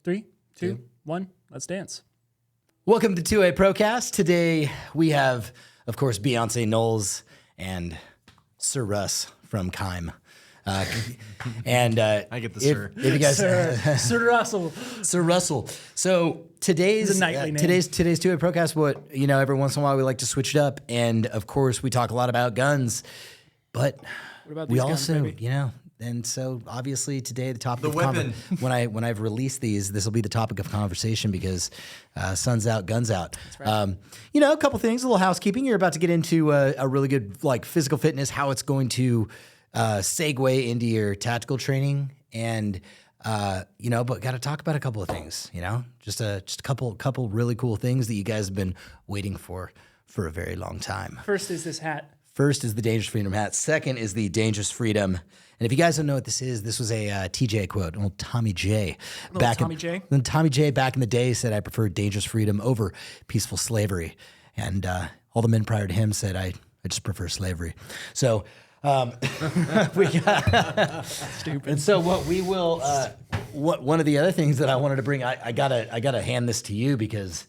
3, 2, 1, let's dance. Welcome to 2A Procast. Today we have, of course, Beyonce Knowles and Sir Russ from Kime. And I get the sir. If you guys, Sir Russell. Sir Russell. So today's It's a knightly name. today's 2A Procast. What every once in a while we like to switch it up, and of course we talk a lot about guns, but What about we these guns, also, baby? And so obviously today the topic The of weapon. when I've released these, this will be the topic of conversation because sun's out, guns out. That's right. A couple things, a little housekeeping. You're about to get into a really good physical fitness, how it's going to segue into your tactical training, and but got to talk about a couple of things. Just a couple really cool things that you guys have been waiting for a very long time. First is this hat. First is the Dangerous Freedom hat. Second is the Dangerous Freedom. And if you guys don't know what this is, this was a TJ quote, old Tommy J. Tommy J? Then Tommy J back in the day said, "I prefer dangerous freedom over peaceful slavery." And all the men prior to him said, I just prefer slavery. So we got Stupid. and so what we will one of the other things that I wanted to bring, I gotta hand this to you because,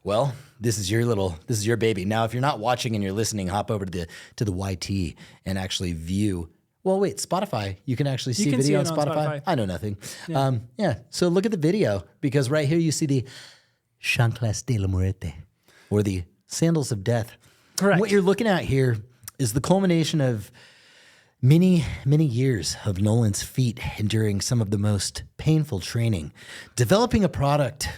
well, this is your baby. Now, if you're not watching and you're listening, hop over to the YT and actually view. Well, wait, Spotify. You can actually see can video see on it on Spotify. Spotify. I know nothing. So look at the video because right here you see the Chanclas de la Muerte, or the Sandals of Death. Correct. What you're looking at here is the culmination of many, many years of Nolan's feet enduring some of the most painful training, developing a product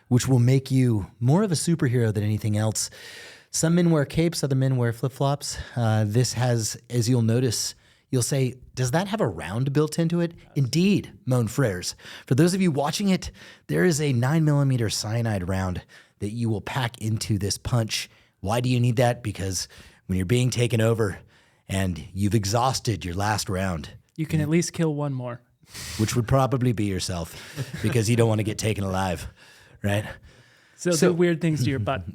which will make you more of a superhero than anything else. Some men wear capes, other men wear flip-flops. This has, as you'll notice, you'll say, does that have a round built into it? Indeed, mon frères. For those of you watching it, there is a 9mm cyanide round that you will pack into this punch. Why do you need that? Because when you're being taken over and you've exhausted your last round, You can at least kill one more. which would probably be yourself because you don't want to get taken alive, right? So do weird things to your butt.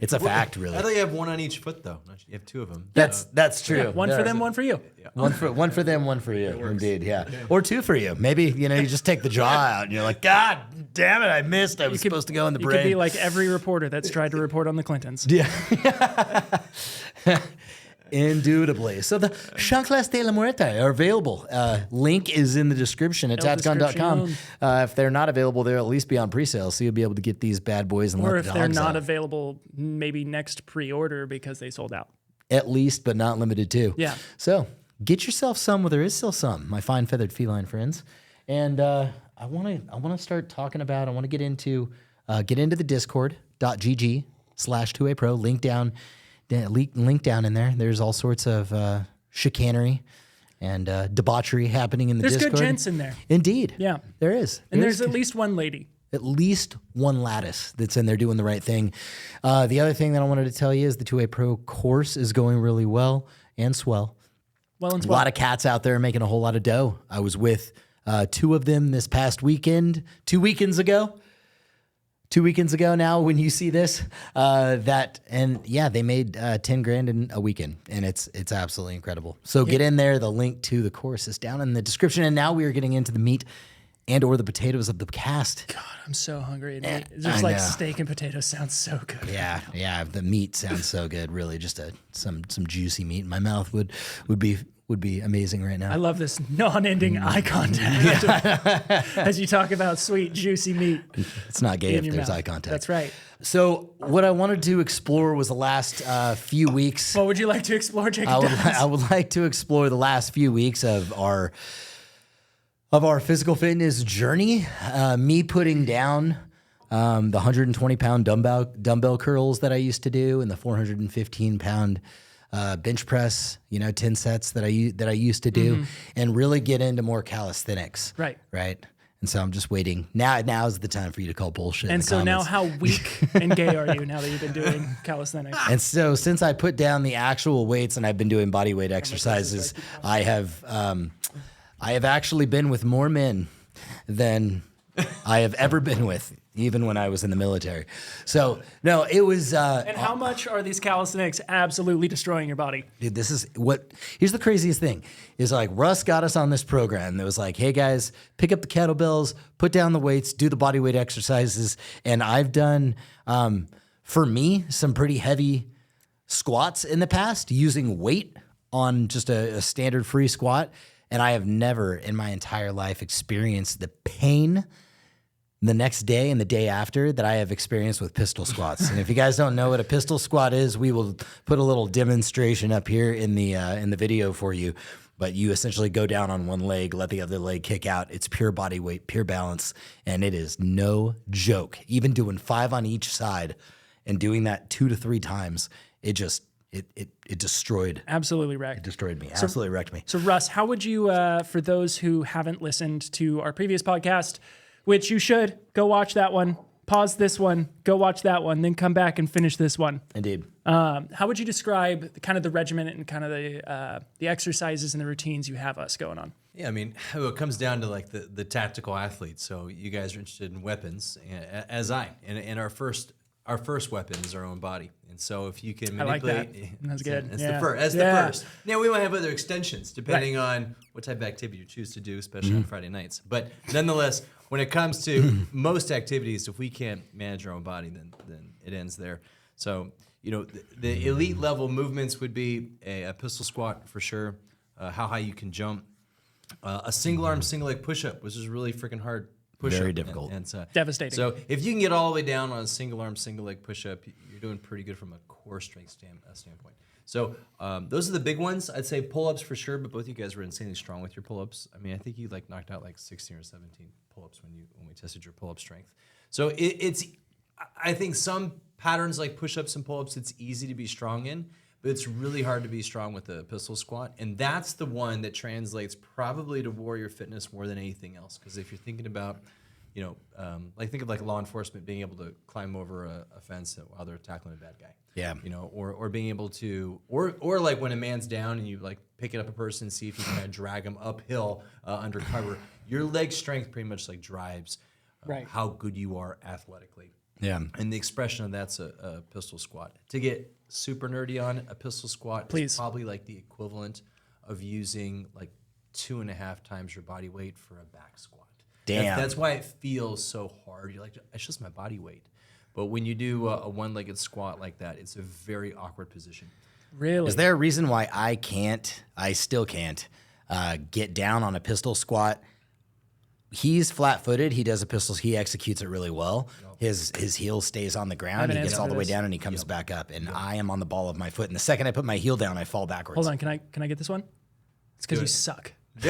It's a fact, really. I thought you have one on each foot, though. You have two of them. That's true. One for them, one for you. One for them, one for you. Indeed, yeah. Or two for you. Maybe, you just take the jaw out and you're like, God damn it, I missed. I was supposed to go in the You brain. could be like every reporter that's tried to report on the Clintons. Yeah. Indubitably. So the Chanclas de la Muerte are available. Link is in the description at Tacticon.com. If they're not available, they'll at least be on pre-sale, so you'll be able to get these bad boys and Or let if the they're dogs not out. available, maybe next pre-order because they sold out. At least, but not limited to. Yeah. So get yourself some, well, there is still some, my fine feathered feline friends. And I want to start talking about, I want to get into the discord.gg/2apro, link down in there. There's all sorts of chicanery and debauchery happening in the There's Discord. good gents in there. Indeed. Yeah. There is. And there's at least one lady. At least one lattice that's in there doing the right thing. The other thing that I wanted to tell you is the 2A Pro course is going really well and swell. Well and A swell. lot of cats out there making a whole lot of dough. I was with two of them this past weekend, 2 weekends ago. 2 weekends ago now when you see this, they made 10 grand in a weekend, and it's absolutely incredible. So get in there. The link to the course is down in the description. And now we are getting into the meat and or the potatoes of the cast. God, I'm so hungry. I Just like know. steak and potatoes sounds so good. Yeah. The meat sounds so good. Really, just some juicy meat in my mouth would be amazing right now. I love this non-ending eye contact as you talk about sweet, juicy meat. It's not gay in if your there's mouth. eye contact. That's right. So what I wanted to explore was the last few weeks. What would you like to explore, Jacob? I would like to explore the last few weeks of our physical fitness journey. Me putting down the 120-pound dumbbell curls that I used to do and the 415-pound bench press, 10 sets that I used to do, and really get into more calisthenics. Right. And so I'm just waiting. Now's the time for you to call bullshit. in And the so now comments. how weak and gay are you now that you've been doing calisthenics? And so since I put down the actual weights and I've been doing body weight exercises, I have actually been with more men than I have ever been with even when I was in the military. So no, it was. And how much are these calisthenics absolutely destroying your body? Dude, here's the craziest thing is like Russ got us on this program that was like, hey guys, pick up the kettlebells, put down the weights, do the body weight exercises. And I've done, for me, some pretty heavy squats in the past using weight on just a standard free squat. And I have never in my entire life experienced the pain the next day and the day after that I have experienced with pistol squats. And if you guys don't know what a pistol squat is, we will put a little demonstration up here in the video for you. But you essentially go down on one leg, let the other leg kick out. It's pure body weight, pure balance, and it is no joke. Even doing 5 on each side and doing that 2 to 3 times, it destroyed. Absolutely wrecked. It destroyed me. Absolutely wrecked me. So Russ, how would you, for those who haven't listened to our previous podcast, which you should, go watch that one, pause this one, go watch that one, then come back and finish this one. Indeed. How would you describe kind of the regimen and kind of the exercises and the routines you have us going on? Yeah, I mean, it comes down to like the tactical athlete. So you guys are interested in weapons, as I. And our first weapon is our own body. And so if you can manipulate, I like that. That's good. That's Yeah. the first. That's the first. Now we might have other extensions depending on what type of activity you choose to do, especially on Friday nights. But nonetheless, when it comes to most activities, if we can't manage our own body, then it ends there. So the elite level movements would be a pistol squat for sure. How high you can jump, a single arm, single leg push up, which is really freaking hard. Very difficult. And Devastating. So if you can get all the way down on a single arm, single leg push up, you're doing pretty good from a core strength standpoint. So those are the big ones. I'd say pull ups for sure, but both you guys were insanely strong with your pull ups. I mean, I think you knocked out 16 or 17 pull ups when we tested your pull up strength. So I think some patterns like push ups and pull ups, it's easy to be strong in, but it's really hard to be strong with a pistol squat. And that's the one that translates probably to warrior fitness more than anything else. Because if you're thinking about, think of law enforcement being able to climb over a fence while they're tackling a bad guy. Yeah. Or being able to, or like when a man's down and you picking up a person, see if you can kind of drag them uphill under cover. Your leg strength pretty much drives how good you are athletically. Yeah. And the expression of that's a pistol squat. To get super nerdy on a pistol squat is probably the equivalent of using 2.5 times your body weight for a back squat. Damn. That's why it feels so hard. You're it's just my body weight. But when you do a one-legged squat like that, it's a very awkward position. Really? Is there a reason why I still can't get down on a pistol squat? He's flat-footed. He does a pistol. He executes it really well. His heel stays on the ground. He gets all the way down and he comes back up. And I am on the ball of my foot. And the second I put my heel down, I fall backwards. Hold on. Can I get this one? It's because you suck. So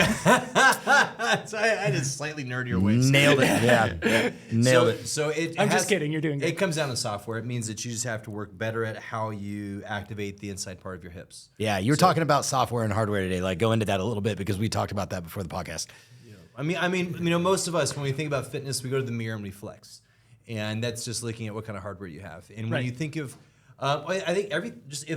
I did slightly nerdier ways. Nailed it. Yeah. Nailed it. So I'm just kidding. You're doing good. It comes down to software. It means that you just have to work better at how you activate the inside part of your hips. Yeah, you were talking about software and hardware today. Go into that a little bit because we talked about that before the podcast. I mean, most of us, when we think about fitness, we go to the mirror and we flex, and that's just looking at what kind of hardware you have. And when you think of, I think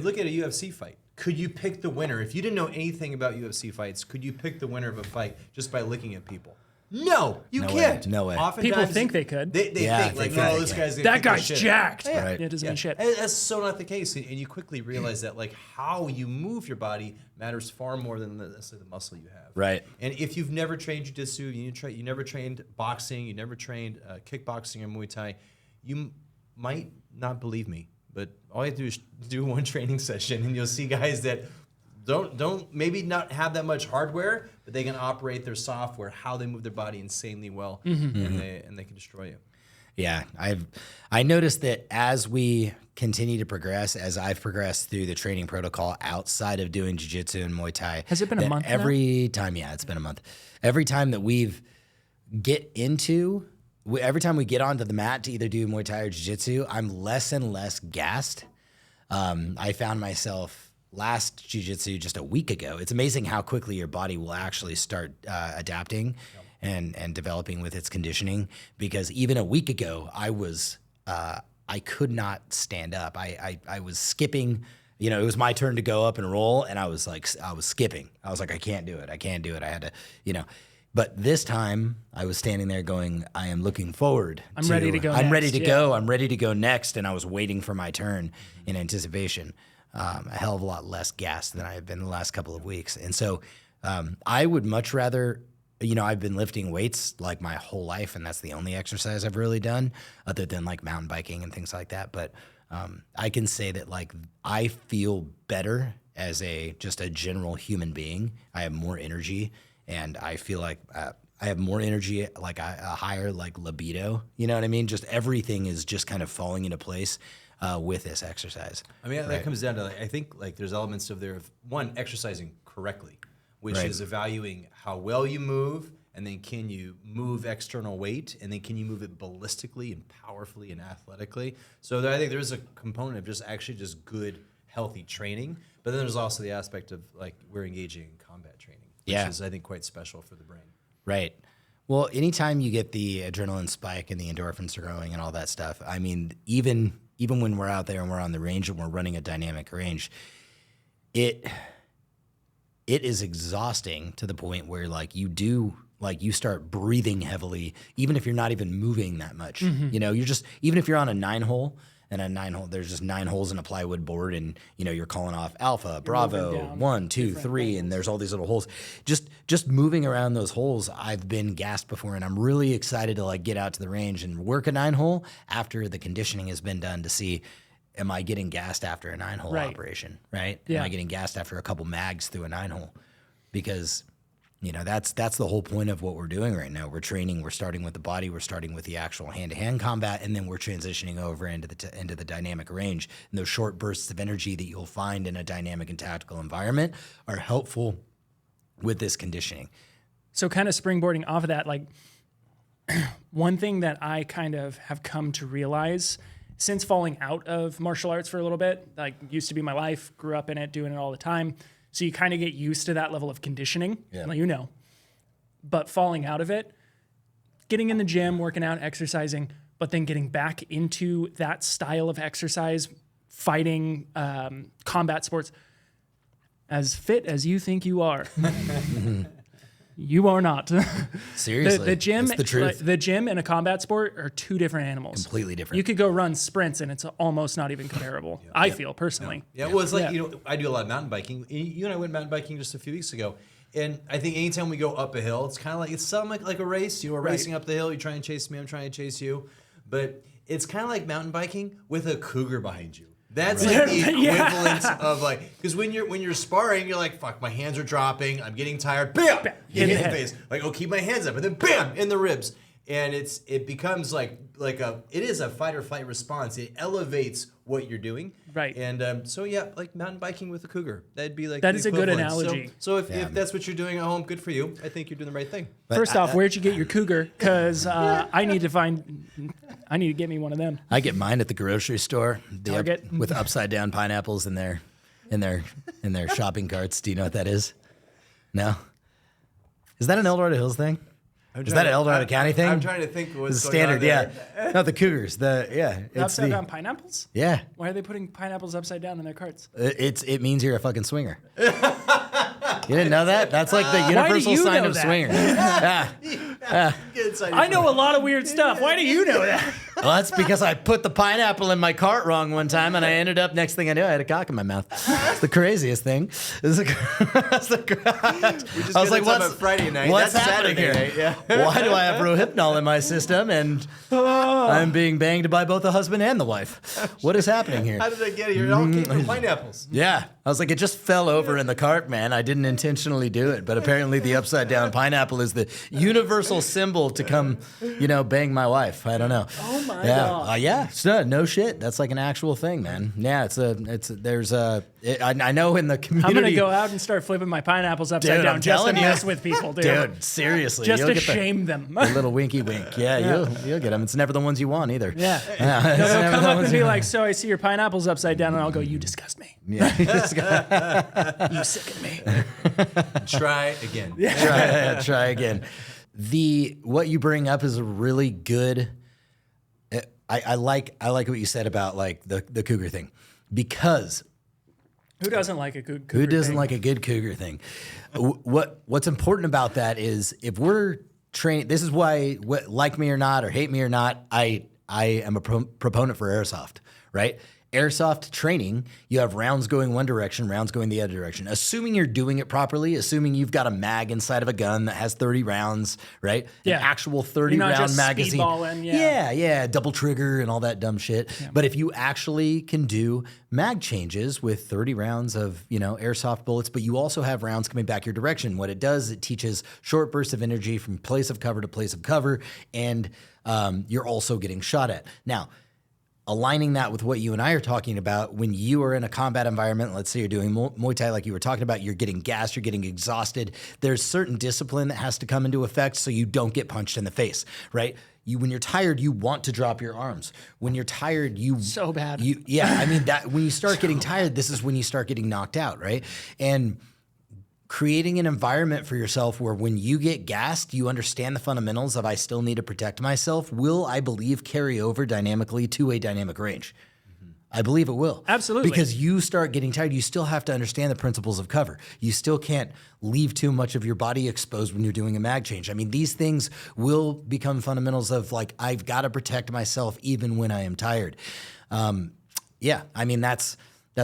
look at a UFC fight. Could you pick the winner if you didn't know anything about UFC fights? Could you pick the winner of a fight just by looking at people? No, you can't. No way. Oftentimes, People think they could. They think this guy's that guy's shit. jacked. Yeah. Right. It doesn't mean shit. And that's so not the case, and you quickly realize that how you move your body matters far more than the muscle you have. Right. And if you've never trained jiu-jitsu, you never trained boxing, you never trained kickboxing or Muay Thai, you might not believe me, but all you have to do is do one training session, and you'll see guys that don't maybe not have that much hardware, but they can operate their software, how they move their body insanely well, and they can destroy you. Yeah, I noticed that as we continue to progress, as I've progressed through the training protocol outside of doing jiu-jitsu and Muay Thai. Has it been a month every time? Yeah, it's been a month. Every time that every time we get onto the mat to either do Muay Thai or jiu-jitsu, I'm less and less gassed. I found myself last jiu-jitsu just a week ago. It's amazing how quickly your body will actually start adapting and developing with its conditioning, because even a week ago I could not stand up. I was skipping. It was my turn to go up and roll, and I was skipping. I was like, I can't do it. I had to, But this time I was standing there going, I am looking forward. I'm ready to go I'm next, ready to yeah. go. I'm ready to go next. And I was waiting for my turn in anticipation. A hell of a lot less gas than I have been the last couple of weeks. And so I would much rather, I've been lifting weights like my whole life, and that's the only exercise I've really done other than like mountain biking and things like that. But I can say that like I feel better as just a general human being. I have more energy, and I feel like I have more energy, like a higher like libido. You know what I mean? Just everything is just kind of falling into place with this exercise. I mean, that comes down to, like, I think like there's elements of there of one, exercising correctly, which is evaluating how well you move, and then can you move external weight, and then can you move it ballistically and powerfully and athletically. So I think there's a component of just good, healthy training, but then there's also the aspect of like we're engaging in combat training, which is I think quite special for the brain. Right. Well, anytime you get the adrenaline spike and the endorphins are growing and all that stuff, I mean, even when we're out there and we're on the range and we're running a dynamic range, it is exhausting to the point where like you start breathing heavily, even if you're not even moving that much. You're just, even if you're on a 9-hole, and a 9-hole, there's just 9 holes in a plywood board, and you're calling off alpha, bravo, 1, 2, 3, and there's all these little holes. Just moving around those holes, I've been gassed before, and I'm really excited to like get out to the range and work a 9-hole after the conditioning has been done to see, am I getting gassed after a 9-hole operation, right? Yeah. Am I getting gassed after a couple mags through a 9-hole? Because that's the whole point of what we're doing right now. We're training. We're starting with the body. We're starting with the actual hand-to-hand combat, and then we're transitioning over into the dynamic range. And those short bursts of energy that you'll find in a dynamic and tactical environment are helpful with this conditioning. So kind of springboarding off of that, like one thing that I kind of have come to realize since falling out of martial arts for a little bit, like used to be my life, grew up in it, doing it all the time. So you kind of get used to that level of conditioning, but falling out of it, getting in the gym, working out, exercising, but then getting back into that style of exercise, fighting, combat sports, as fit as you think you are. You are not. Seriously, the gym, that's the truth. the gym and a combat sport are two different animals. Completely different. You could go run sprints and it's almost not even comparable. I feel personally. Yeah, well, it's like, I do a lot of mountain biking. You and I went mountain biking just a few weeks ago. And I think anytime we go up a hill, it's kind of like, it's something like a race. We're racing up the hill. You try and chase me, I'm trying to chase you. But it's kind of like mountain biking with a cougar behind you. That's like the equivalent of like, because when you're sparring, you're like, fuck, my hands are dropping, I'm getting tired, bam, in the face. Like, oh, keep my hands up, and then bam, in the ribs. And it becomes it is a fight or flight response. It elevates what you're doing. Right. And so like mountain biking with a cougar. That'd be like that the is a good equivalent. analogy. So if that's what you're doing at home, good for you. I think you're doing the right thing. First off, where'd you get your cougar? Because I need to get me one of them. I get mine at the grocery store. Target. With upside down pineapples in their shopping carts. Do you know what that is? No? Is that an El Dorado Hills thing? Is that an El Dorado County thing? I'm trying to think of what's It's going on standard, there. No, the cougars. It's Upside down pineapples? Yeah. Why are they putting pineapples upside down in their carts? It means you're a fucking swinger. You didn't know that? That's like the universal you sign know of that? swinger. I know a lot of weird stuff. Why do you know that? Well, that's because I put the pineapple in my cart wrong one time, and I ended up, next thing I knew, I had a cock in my mouth. It's the craziest thing. I was like, what's Friday night? What's That's happening Saturday here? night, yeah. Why do I have Rohypnol in my system, and I'm being banged by both the husband and the wife? What is happening here? How did I get here? It all came from pineapples. Yeah. I was like, it just fell over in the cart, man. I didn't intentionally do it, but apparently the upside down pineapple is the universal symbol to come, bang my wife. I don't know. Oh my God. Yeah. No shit. That's like an actual thing, man. Yeah. I know in the community. I'm going to go out and start flipping my pineapples upside down just to mess with people, dude. Dude, seriously. Just you'll to get shame them. the little winky wink. Yeah, you'll get them. It's never the ones you want either. Yeah. They'll come up and be like, so I see your pineapples upside down, and I'll go, you disgust me. Yeah. You sicken me. Try again. Try again. What you bring up is a really good. I like what you said about like the cougar thing, because Who doesn't like a good cougar Who doesn't thing? like a good cougar thing? What's important about that is if we're trained, this is why, like me or not, or hate me or not, I am a proponent for airsoft, right? Airsoft training, you have rounds going one direction, rounds going the other direction. Assuming you're doing it properly, assuming you've got a mag inside of a gun that has 30 rounds, right? Yeah. An actual You're not 30-round just magazine. speedballing, yeah. Yeah, double trigger and all that dumb shit. Yeah. But if you actually can do mag changes with 30 rounds of, airsoft bullets, but you also have rounds coming back your direction, what it does, it teaches short bursts of energy from place of cover to place of cover, and you're also getting shot at. Now, aligning that with what you and I are talking about, when you are in a combat environment, let's say you're doing Muay Thai like you were talking about, you're getting gassed, you're getting exhausted. There's certain discipline that has to come into effect so you don't get punched in the face, right? When you're tired, you want to drop your arms. When you're tired, so bad. That when you start getting tired, this is when you start getting knocked out, right? And creating an environment for yourself where when you get gassed, you understand the fundamentals of I still need to protect myself will, I believe, carry over dynamically to a dynamic range. Mm-hmm. I believe it will. Absolutely. Because you start getting tired, you still have to understand the principles of cover. You still can't leave too much of your body exposed when you're doing a mag change. I mean, these things will become fundamentals of I've got to protect myself even when I am tired. That's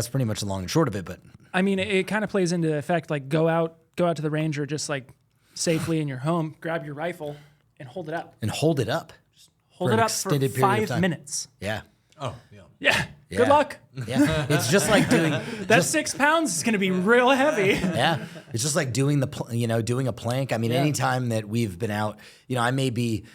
pretty much the long and short of it, but I mean, it kind of plays into effect, go out to the range or just safely in your home, grab your rifle and hold it up. Hold it up for extended period of 5 time. minutes. Yeah. Oh, yeah. Yeah. Yeah. Good luck. Yeah. It's just like doing that 6 pounds is going to be real heavy. Yeah. It's just like doing doing a plank. I mean, anytime that we've been out, I may be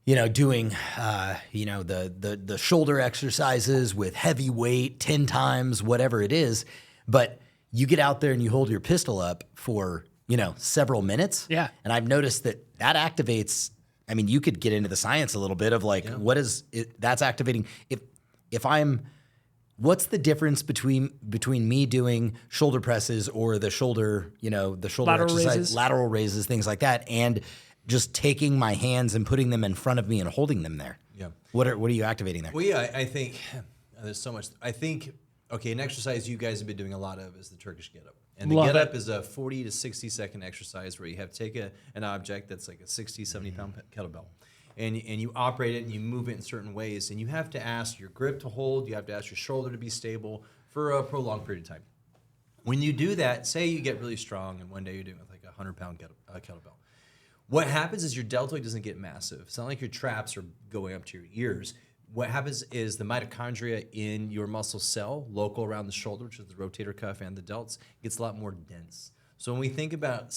doing, the shoulder exercises with heavy weight 10 times, whatever it is. But you get out there and you hold your pistol up for, several minutes. Yeah. And I've noticed that activates, I mean, you could get into the science a little bit of what is it that's activating. What's the difference between me doing shoulder presses or the shoulder, the shoulder lateral exercise, raises. lateral raises, things like that, and just taking my hands and putting them in front of me and holding them there. Yeah. What are you activating there? Well, yeah, I think there's so much. I think, okay, an exercise you guys have been doing a lot of is the Turkish get-up. And the get-up is a 40 to 60 second exercise where you have to take an object that's like a 60, 70 pound kettlebell. And you operate it and you move it in certain ways. And you have to ask your grip to hold. You have to ask your shoulder to be stable for a prolonged period of time. When you do that, say you get really strong and one day you're doing it with a 100-pound kettlebell. What happens is your deltoid doesn't get massive. It's not like your traps are going up to your ears. What happens is the mitochondria in your muscle cell, local around the shoulder, which is the rotator cuff and the delts, gets a lot more dense. So when we think about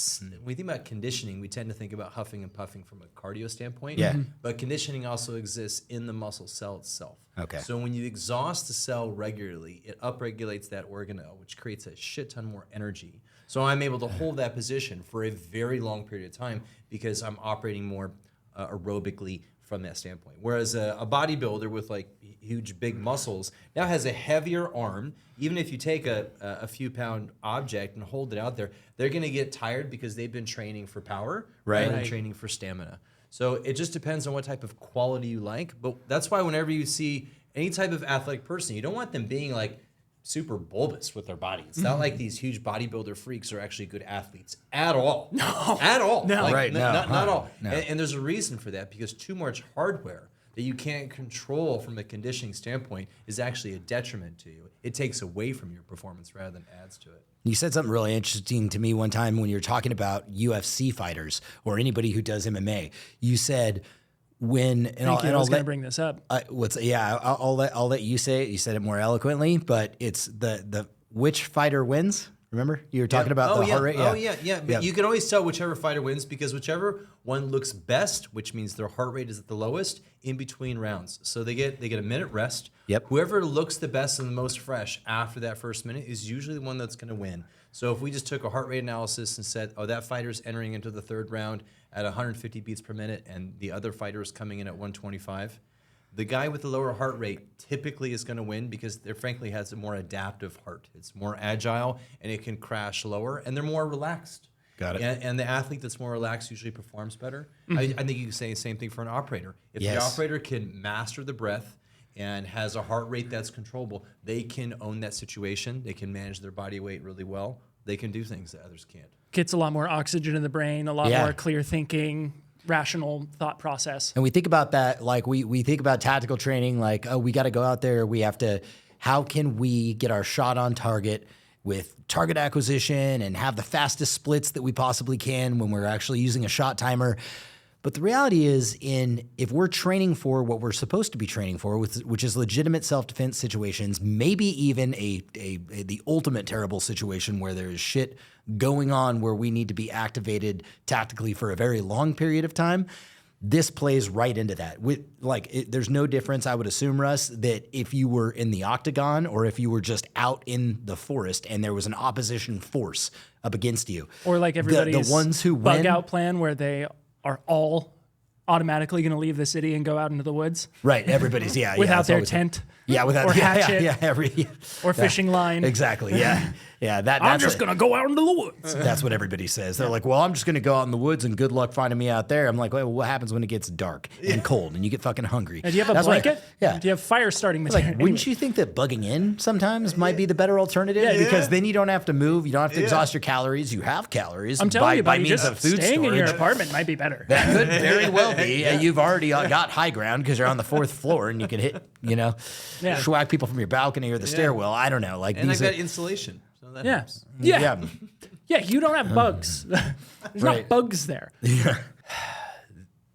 conditioning, we tend to think about huffing and puffing from a cardio standpoint. Yeah. But conditioning also exists in the muscle cell itself. Okay. So when you exhaust the cell regularly, it upregulates that organelle, which creates a shit ton more energy. So I'm able to hold that position for a very long period of time because I'm operating more aerobically from that standpoint. Whereas a bodybuilder with huge big muscles now has a heavier arm. Even if you take a few pound object and hold it out there, they're going to get tired because they've been training for power rather than training for stamina. So it just depends on what type of quality you like. But that's why whenever you see any type of athletic person, you don't want them being super bulbous with their body. It's not like these huge bodybuilder freaks are actually good athletes at all. No. At all. No. Not at all. No. And there's a reason for that because too much hardware that you can't control from a conditioning standpoint is actually a detriment to you. It takes away from your performance rather than adds to it. You said something really interesting to me one time when you were talking about UFC fighters or anybody who does MMA. You said I was going to bring this up. I'll let you say it. You said it more eloquently, but it's the which fighter wins. Remember you were talking about the heart rate. But you can always tell whichever fighter wins because whichever one looks best, which means their heart rate is at the lowest in between rounds. So they get a minute rest. Yep. Whoever looks the best and the most fresh after that first minute is usually the one that's going to win. So if we just took a heart rate analysis and said, oh, that fighter's entering into the third round at 150 beats per minute and the other fighter is coming in at 125, the guy with the lower heart rate typically is going to win because they frankly has a more adaptive heart. It's more agile and it can crash lower and they're more relaxed. Got it. And the athlete that's more relaxed usually performs better. I think you can say the same thing for an operator. If the operator can master the breath and has a heart rate that's controllable, they can own that situation. They can manage their body weight really well. They can do things that others can't. Gets a lot more oxygen in the brain, a lot more clear thinking, rational thought process. And we think about that, like we think about tactical training, like, oh, we got to go out there. We have to, how can we get our shot on target with target acquisition and have the fastest splits that we possibly can when we're actually using a shot timer? But the reality is, if we're training for what we're supposed to be training for, which is legitimate self-defense situations, maybe even the ultimate terrible situation where there is shit going on where we need to be activated tactically for a very long period of time, this plays right into that. There's no difference, I would assume, Russ, that if you were in the octagon or if you were just out in the forest and there was an opposition force up against you. Or like everybody's the ones who bug win, out plan where they are all automatically going to leave the city and go out into the woods. Right, everybody's, without their tent. Yeah, without or hatchet. Or fishing line. Exactly, yeah. That's I'm just going to go out into the woods. That's what everybody says. They're like, well, I'm just going to go out in the woods and good luck finding me out there. I'm like, well, what happens when it gets dark and cold and you get fucking hungry? And do you have a blanket? Do you have fire starting material? Wouldn't you think that bugging in sometimes might be the better alternative? Yeah. Because then you don't have to move. You don't have to exhaust your calories. You have calories. I'm telling you, by buddy, means just of food staying storage. in your apartment might be better. That could very well be. You've already got high ground because you're on the 4th floor and you can hit, swag people from your balcony or the stairwell. I don't know. And I've got insulation. So that helps. Yeah, you don't have bugs. There's not bugs there. Yeah.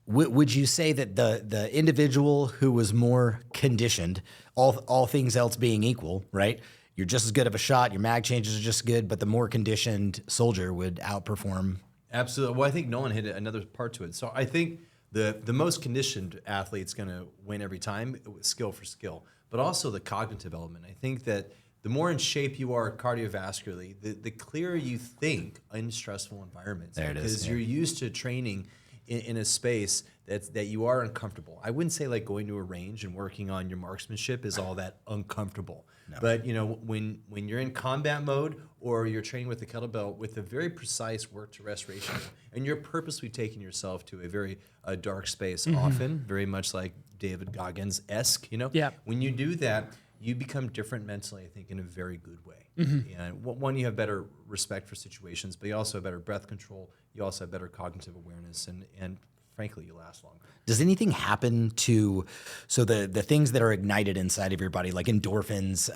Would you say that the individual who was more conditioned, all things else being equal, right? You're just as good of a shot, your mag changes are just good, but the more conditioned soldier would outperform? Absolutely. Well, I think Nolan hit another part to it. So I think the most conditioned athlete's going to win every time, skill for skill, but also the cognitive element. I think that the more in shape you are cardiovascularly, the clearer you think in stressful environments. There it is. Because you're used to training in a space that you are uncomfortable. I wouldn't say like going to a range and working on your marksmanship is all that uncomfortable. No. But when you're in combat mode or you're training with the kettlebell with a very precise work to rest ratio, and you're purposely taking yourself to a very dark space, often very much like David Goggins-esque. When you do that, you become different mentally, I think, in a very good way. And one, you have better respect for situations, but you also have better breath control. You also have better cognitive awareness, and frankly, you last longer. Does anything happen to the things that are ignited inside of your body, like endorphins?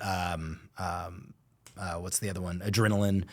What's the other one? Adrenaline.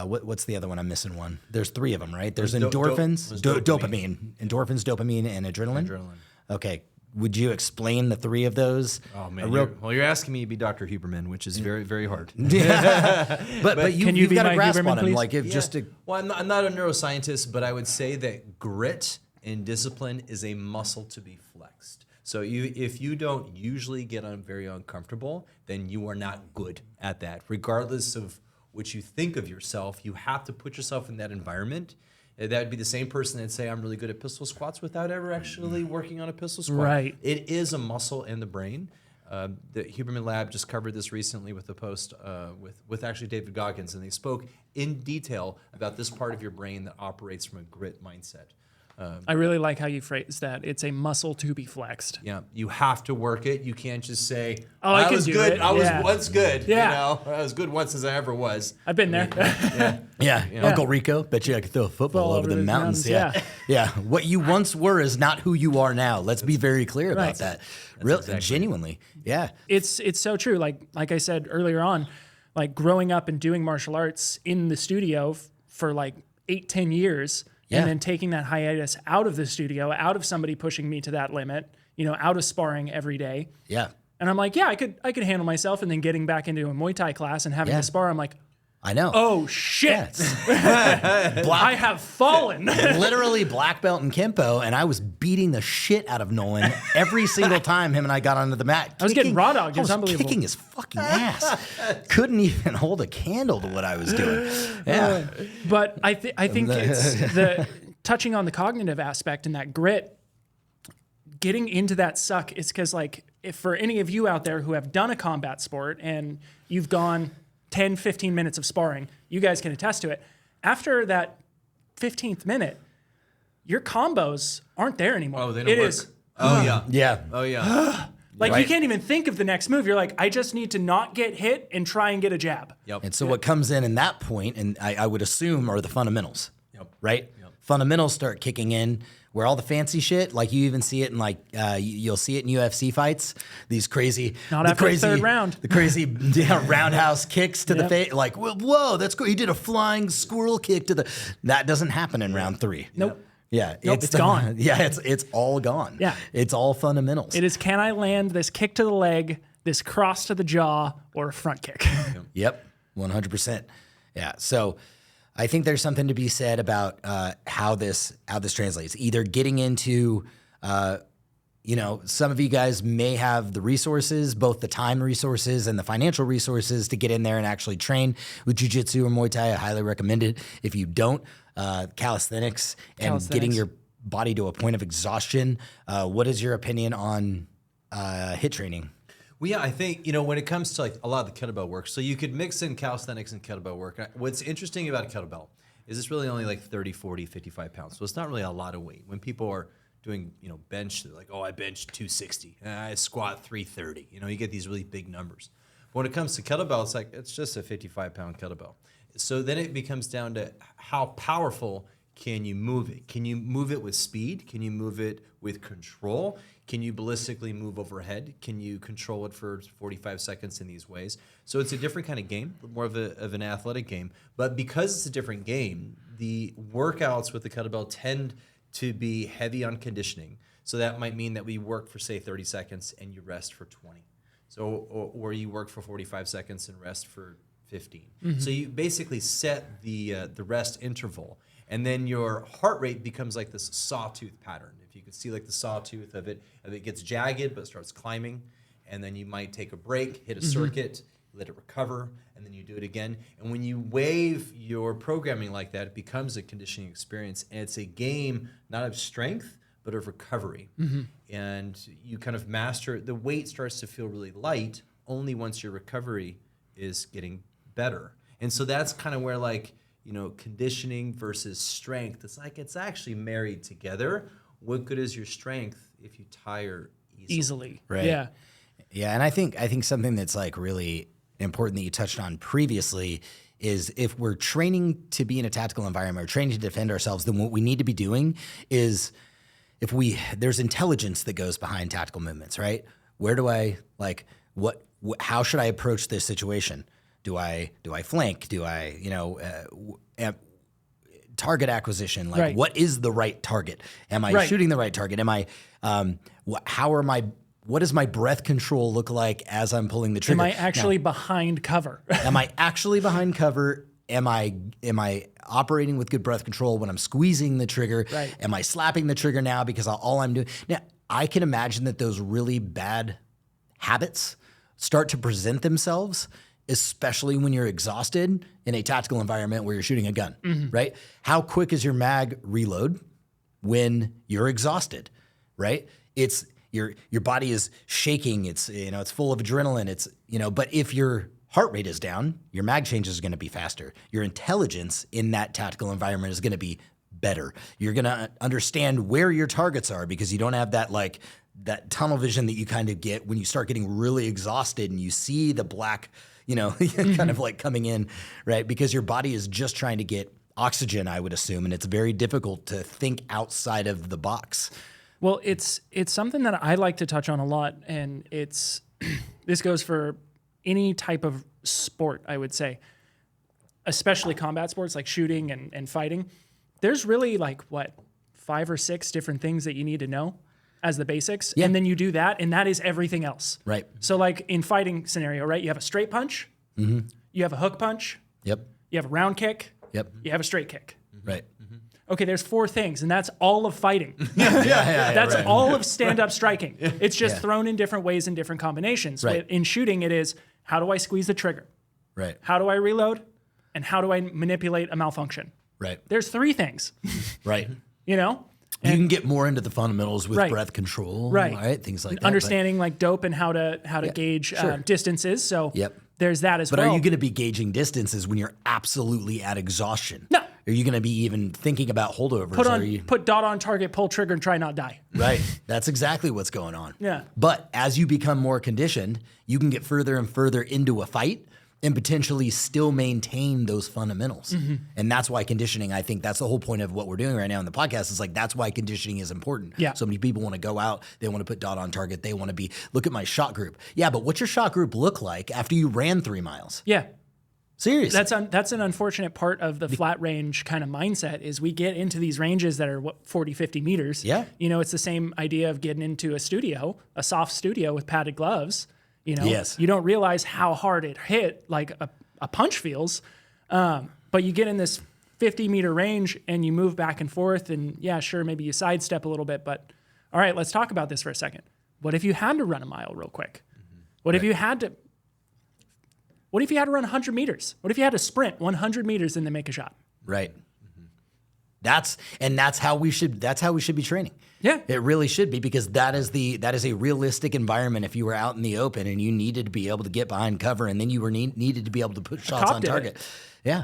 What's the other one? I'm missing one. There's 3 of them, right? There's endorphins, dopamine, endorphins, dopamine, and adrenaline. Okay. Would you explain the 3 of those? Oh man, you're asking me to be Dr. Huberman, which is very, very hard. but you've got a grasp Huberman, on please? him. Like just to. Well, I'm not a neuroscientist, but I would say that grit and discipline is a muscle to be flexed. So if you don't usually get very uncomfortable, then you are not good at that. Regardless of what you think of yourself, you have to put yourself in that environment. That would be the same person that'd say, I'm really good at pistol squats without ever actually working on a pistol squat. Right. It is a muscle in the brain. The Huberman Lab just covered this recently with a post with actually David Goggins, and they spoke in detail about this part of your brain that operates from a grit mindset. I really like how you phrase that. It's a muscle to be flexed. Yeah, you have to work it. You can't just say, I can was do good. it." I was Yeah. once good. Yeah. I was good once as I ever was. I've been there. Yeah. Uncle Rico, bet you I could throw a football over the those mountains. mountains, Yeah. What you once were is not who you are now. Let's be very clear about that. Genuinely. Yeah. It's so true. Like I said earlier on, like growing up and doing martial arts in the studio for like 8-10 years. Yeah. And then taking that hiatus out of the studio, out of somebody pushing me to that limit, out of sparring every day. Yeah. And I'm like, yeah, I could handle myself. And then getting back into a Muay Thai class and having to spar, I'm like, I know. oh shit, I have fallen. Literally black belt in Kempo, and I was beating the shit out of Nolan every single time him and I got onto the mat. I was getting raw dogged. It was I was unbelievable. kicking his fucking ass. Couldn't even hold a candle to what I was doing. Yeah. But I think it's the touching on the cognitive aspect and that grit, getting into that suck is because, like, if for any of you out there who have done a combat sport and you've gone 10, 15 minutes of sparring, you guys can attest to it. After that 15th minute, your combos aren't there anymore. Oh, they don't work. Is, oh, yeah. Yeah. Oh, yeah. Like Right. you can't even think of the next move. You're like, I just need to not get hit and try and get a jab. Yep. And so what comes in that point, and I would assume, are the fundamentals. Yep. Right? Yep. Fundamentals start kicking in where all the fancy shit, like you even see it in like, you'll see it in UFC fights, these crazy, Not after the third round. the crazy roundhouse kicks to the face. Like, whoa, that's cool. He did a flying squirrel kick to the, that doesn't happen in round 3. Nope. Yeah. Nope, it's gone. Yeah. It's all gone. Yeah. It's all fundamentals. It is, can I land this kick to the leg, this cross to the jaw, or a front kick? Yep, 100%. Yeah. So I think there's something to be said about how this translates. Either getting into, some of you guys may have the resources, both the time resources and the financial resources to get in there and actually train with jiu-jitsu or Muay Thai. I highly recommend it. If you don't, calisthenics and getting your body to a point of exhaustion. What is your opinion on HIIT training? Well, yeah, I think, when it comes to like a lot of the kettlebell work, so you could mix in calisthenics and kettlebell work. What's interesting about a kettlebell is it's really only like 30, 40, 55 pounds. So it's not really a lot of weight. When people are doing, bench, they're like, oh, I bench 260, and I squat 330. You get these really big numbers. But when it comes to kettlebell, it's like, it's just a 55-pound kettlebell. So then it becomes down to how powerful can you move it? Can you move it with speed? Can you move it with control? Can you ballistically move overhead? Can you control it for 45 seconds in these ways? So it's a different kind of game, more of an athletic game. But because it's a different game, the workouts with the kettlebell tend to be heavy on conditioning. So that might mean that we work for, say, 30 seconds and you rest for 20. So, or you work for 45 seconds and rest for 15. Mm-hmm. So you basically set the rest interval. And then your heart rate becomes like this sawtooth pattern. If you could see like the sawtooth of it gets jagged but starts climbing, and then you might take a break, hit a circuit, let it recover, and then you do it again. And when you wave your programming like that, it becomes a conditioning experience, and it's a game not of strength but of recovery. Mm-hmm. And you kind of master, the weight starts to feel really light only once your recovery is getting better. And so that's kind of where conditioning versus strength, it's actually married together. What good is your strength if you tire easily? Right. Yeah. Yeah, and I think something that's like really important that you touched on previously is if we're training to be in a tactical environment or training to defend ourselves, then what we need to be doing is there's intelligence that goes behind tactical movements, right? Where do I how should I approach this situation? Do I flank? Do I, target acquisition? Like, what is the right target? Am I shooting the right target? Am I, what does my breath control look like as I'm pulling the trigger? Am I actually behind cover? Am I actually behind cover? Am I operating with good breath control when I'm squeezing the trigger? Right. Am I slapping the trigger now because all I'm doing? Now, I can imagine that those really bad habits start to present themselves, especially when you're exhausted in a tactical environment where you're shooting a gun, right? How quick is your mag reload when you're exhausted, right? It's your body is shaking. It's it's full of adrenaline. It's but if your heart rate is down, your mag change is going to be faster. Your intelligence in that tactical environment is going to be better. You're going to understand where your targets are because you don't have that tunnel vision that you kind of get when you start getting really exhausted and you see the black, kind of like coming in, right? Because your body is just trying to get oxygen, I would assume, and it's very difficult to think outside of the box. Well, it's something that I like to touch on a lot, and this goes for any type of sport, I would say, especially combat sports like shooting and fighting. There's really 5 or 6 different things that you need to know as the basics, and then you do that, and that is everything else. Right. So in fighting scenario, right, you have a straight punch, you have a hook punch, Yep. you have a round kick, Yep. you have a straight kick. Right. Okay, there's 4 things, and that's all of fighting. Yeah, That's right. all of stand-up striking. It's just thrown in different ways and different combinations. Right. In shooting, it is, how do I squeeze the trigger? Right. How do I reload? And how do I manipulate a malfunction? Right. There's 3 things, Right. And you can get more into the fundamentals with Right. breath control, Right. Things like that. understanding dope and how to gauge distances. So Yep. there's that as But well. are you going to be gauging distances when you're absolutely at exhaustion? No. Are you going to be even thinking about holdovers? Put dot on target, pull trigger, and try not die. Right. That's exactly what's going on. Yeah. But as you become more conditioned, you can get further and further into a fight and potentially still maintain those fundamentals. And that's why conditioning, I think that's the whole point of what we're doing right now in the podcast, is like, that's why conditioning is important. Yeah. So many people want to go out, they want to put dot on target, they want to look at my shot group. Yeah, but what's your shot group look like after you ran 3 miles? Yeah. Seriously. That's an unfortunate part of the flat range kind of mindset is we get into these ranges that are 40, 50 meters. Yeah. It's the same idea of getting into a soft studio with padded gloves. Yes. You don't realize how hard it hit, like a punch feels. But you get in this 50-meter range and you move back and forth, and yeah, sure, maybe you sidestep a little bit, but all right, let's talk about this for a second. What if you had to run a mile real quick? What if you had to run 100 meters? What if you had to sprint 100 meters and then make a shot? Right. That's how we should be training. Yeah. It really should be, because that is a realistic environment. If you were out in the open and you needed to be able to get behind cover, and then you were needed to be able to put shots on target. Yeah.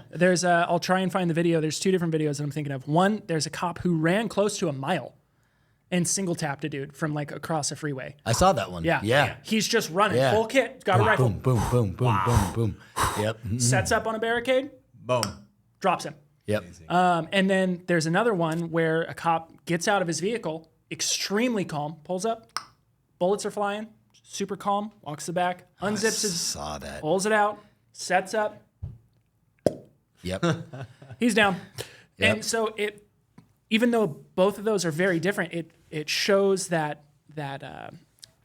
I'll try and find the video. There's 2 different videos that I'm thinking of. One, there's a cop who ran close to a mile and single tapped a dude from like across a freeway. I saw that one. Yeah. He's just running full kit, got a rifle. Boom, boom, boom, boom, boom. Yep. Sets up on a barricade, Boom. drops him. Yep. And then there's another one where a cop gets out of his vehicle, extremely calm, pulls up, bullets are flying, super calm, walks to the back, unzips Saw that. pulls it out, sets up, Yep. he's down. Yep. And so even though both of those are very different, it shows that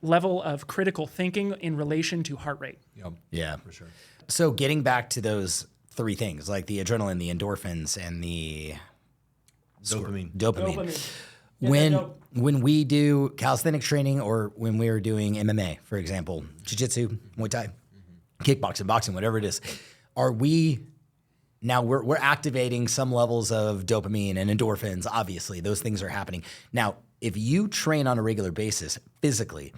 level of critical thinking in relation to heart rate. Yep. Yeah. For sure. So getting back to those 3 things, like the adrenaline, the endorphins, and the dopamine. When we do calisthenics training, or when we are doing MMA, for example, jiu-jitsu, Muay Thai, kickboxing, boxing, whatever it is, we're activating some levels of dopamine and endorphins. Obviously, those things are happening. Now, if you train on a regular basis physically,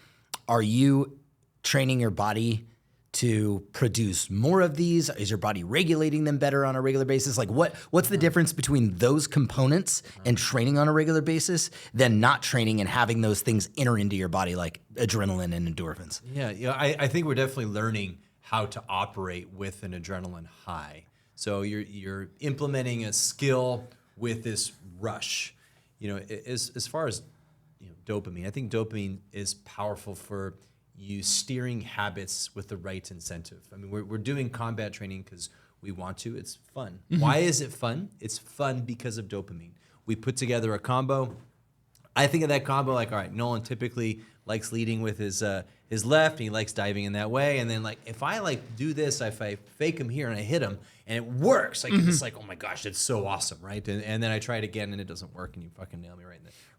are you training your body to produce more of these? Is your body regulating them better on a regular basis? Like what's the difference between those components and training on a regular basis than not training and having those things enter into your body, like adrenaline and endorphins? Yeah, I think we're definitely learning how to operate with an adrenaline high. So you're implementing a skill with this rush. As far as dopamine, I think dopamine is powerful for you steering habits with the right incentive. I mean, we're doing combat training because we want to. It's fun. Why is it fun? It's fun because of dopamine. We put together a combo. I think of that combo like, all right, Nolan typically likes leading with his left, and he likes diving in that way. And then like, if I do this, if I fake him here and I hit him and it works, like it's like, oh my gosh, it's so awesome, right? And then I try it again and it doesn't work, and you fucking nail me right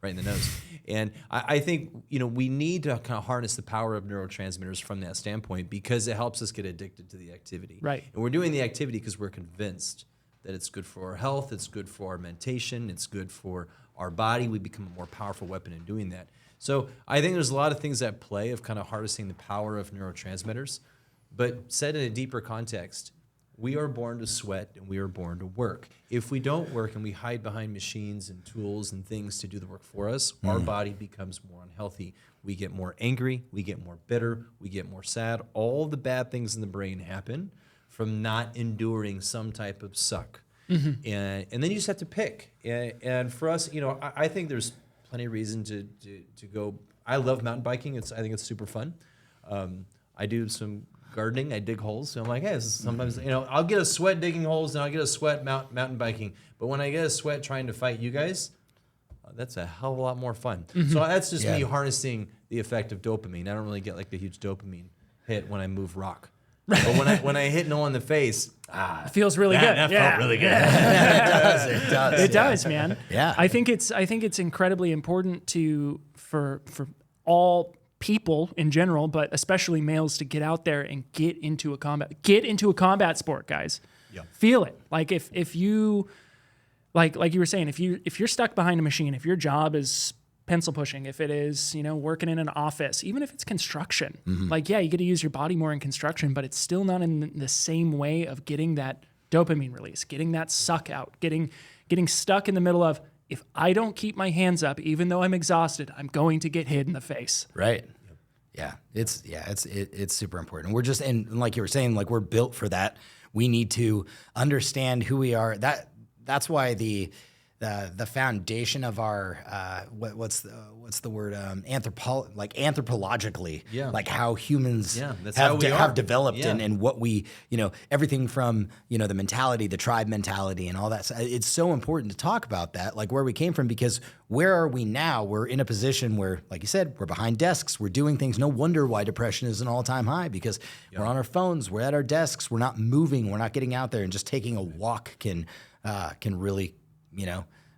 in the nose. And I think we need to kind of harness the power of neurotransmitters from that standpoint, because it helps us get addicted to the activity. Right. And we're doing the activity because we're convinced that it's good for our health, it's good for our mentation, it's good for our body. We become a more powerful weapon in doing that. So I think there's a lot of things at play of kind of harnessing the power of neurotransmitters, but said in a deeper context, we are born to sweat and we are born to work. If we don't work and we hide behind machines and tools and things to do the work for us, our body becomes more unhealthy. We get more angry, we get more bitter, we get more sad. All the bad things in the brain happen from not enduring some type of suck. And then you just have to pick. And for us, I think there's plenty of reason to go. I love mountain biking. I think it's super fun. I do some gardening. I dig holes. So I'm like, hey, sometimes I'll get a sweat digging holes and I'll get a sweat mountain biking. But when I get a sweat trying to fight you guys, that's a hell of a lot more fun. So that's just me harnessing the effect of dopamine. I don't really get like the huge dopamine hit when I move rock. But when I hit Noah in the face, it feels really good. That felt really good. It does, man. Yeah. I think it's incredibly important for all people in general, but especially males, to get out there and get into a combat sport, guys. Yep. Feel it. Like if you like you were saying, if you're stuck behind a machine, if your job is pencil pushing, if it is, working in an office, even if it's construction, you get to use your body more in construction, but it's still not in the same way of getting that dopamine release, getting that suck out, getting getting stuck in the middle of, if I don't keep my hands up, even though I'm exhausted, I'm going to get hit in the face. Right. Yeah. It's super important. We're just, and like you were saying, like we're built for that. We need to understand who we are. That's why the foundation of our what's the word anthropologically, like how humans have developed and what we, everything from the mentality, the tribe mentality, and all that. It's so important to talk about that, like where we came from, because where are we now? We're in a position where, like you said, we're behind desks, we're doing things. No wonder why depression is an all-time high, because we're on our phones, we're at our desks, we're not moving, we're not getting out there, and just taking a walk can really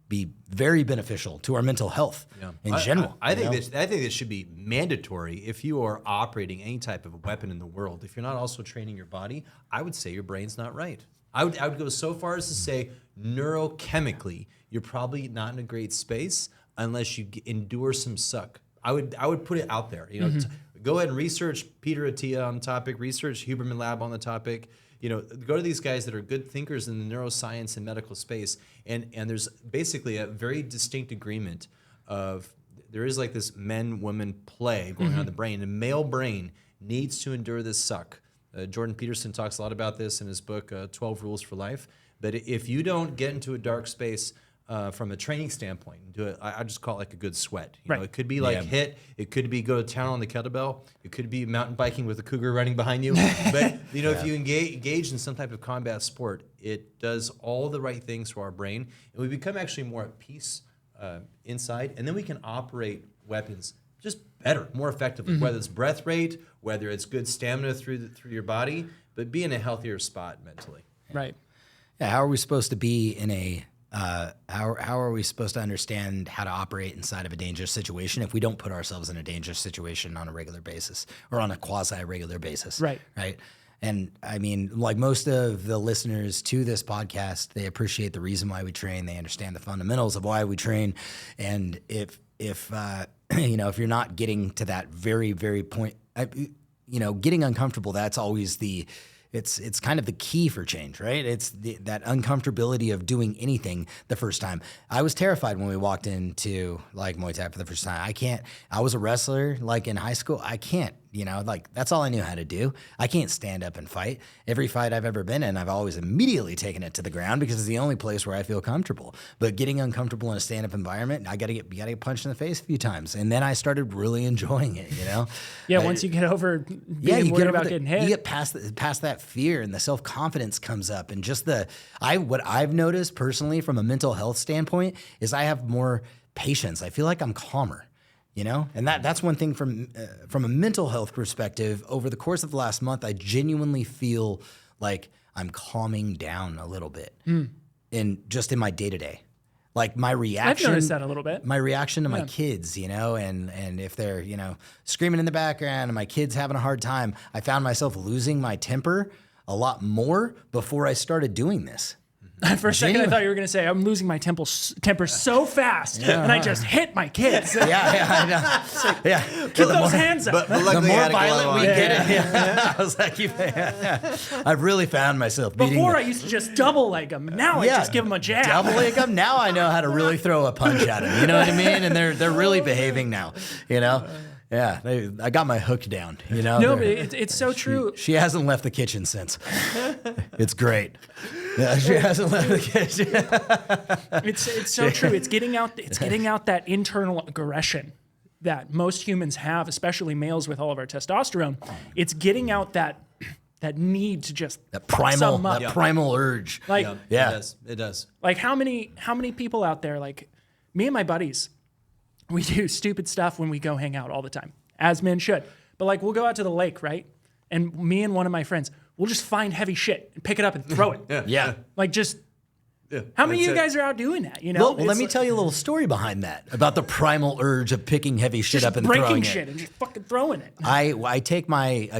be very beneficial to our mental health in general. I think this should be mandatory if you are operating any type of weapon in the world. If you're not also training your body, I would say your brain's not right. I would go so far as to say neurochemically, you're probably not in a great space unless you endure some suck. I would put it out there. Go ahead and research Peter Attia on the topic, research Huberman Lab on the topic. Go to these guys that are good thinkers in the neuroscience and medical space, and there's basically a very distinct agreement of there is like this men-women play going on in the brain. The male brain needs to endure this suck. Jordan Peterson talks a lot about this in his book, 12 Rules for Life. But if you don't get into a dark space from a training standpoint, I just call it like a good sweat. It could be like HIIT. It could be go to town on the kettlebell. It could be mountain biking with a cougar running behind you. But if you engage in some type of combat sport, it does all the right things for our brain, and we become actually more at peace inside, and then we can operate weapons just better, more effectively. Whether it's breath rate, whether it's good stamina through your body, but be in a healthier spot mentally. Right. Yeah. How are we supposed to be in a how are we supposed to understand how to operate inside of a dangerous situation if we don't put ourselves in a dangerous situation on a regular basis or on a quasi-regular basis? Right. Right. And I mean, like most of the listeners to this podcast, they appreciate the reason why we train. They understand the fundamentals of why we train. And if you're not getting to that very, very point, getting uncomfortable, that's always it's kind of the key for change, right? It's that uncomfortability of doing anything the first time. I was terrified when we walked into like Muay Thai for the first time. I was a wrestler like in high school. I can't, that's all I knew how to do. I can't stand up and fight. Every fight I've ever been in, I've always immediately taken it to the ground because it's the only place where I feel comfortable. But getting uncomfortable in a stand-up environment, you gotta get punched in the face a few times. And then I started really enjoying it, Yeah, once you get over being worried about getting hit. You get past that fear, and the self-confidence comes up. And just what I've noticed personally from a mental health standpoint is I have more patience. I feel like I'm calmer. And that's one thing from a mental health perspective. Over the course of the last month, I genuinely feel like I'm calming down a little bit in my day-to-day. Like my reaction. I've noticed that a little bit. My reaction to my kids, and if they're, screaming in the background and my kid's having a hard time, I found myself losing my temper a lot more before I started doing this. For a second, I thought you were going to say, I'm losing my temper so fast, and I just hit my kids. I know. Keep those hands up. But the more violent we get it, I was like, I've really found myself beating Before I used to just double leg them. Now I just give them a jab. Double leg them. Now I know how to really throw a punch at them. You know what I mean? And they're really behaving now, Yeah, I got my hook down, No, but it's so true. She hasn't left the kitchen since. It's great. Yeah, she hasn't left the kitchen. It's so true. It's getting out that internal aggression that most humans have, especially males with all of our testosterone. It's getting out that need to just that primal urge. Like, it does. Like how many people out there, like me and my buddies, we do stupid stuff when we go hang out all the time, as men should. But like we'll go out to the lake, right? And me and one of my friends, we'll just find heavy shit and pick it up and throw it. Yeah. Like just, how many of you guys are out doing that? Well, let me tell you a little story behind that about the primal urge of picking heavy shit up and throwing it. Breaking shit and just fucking throwing it. I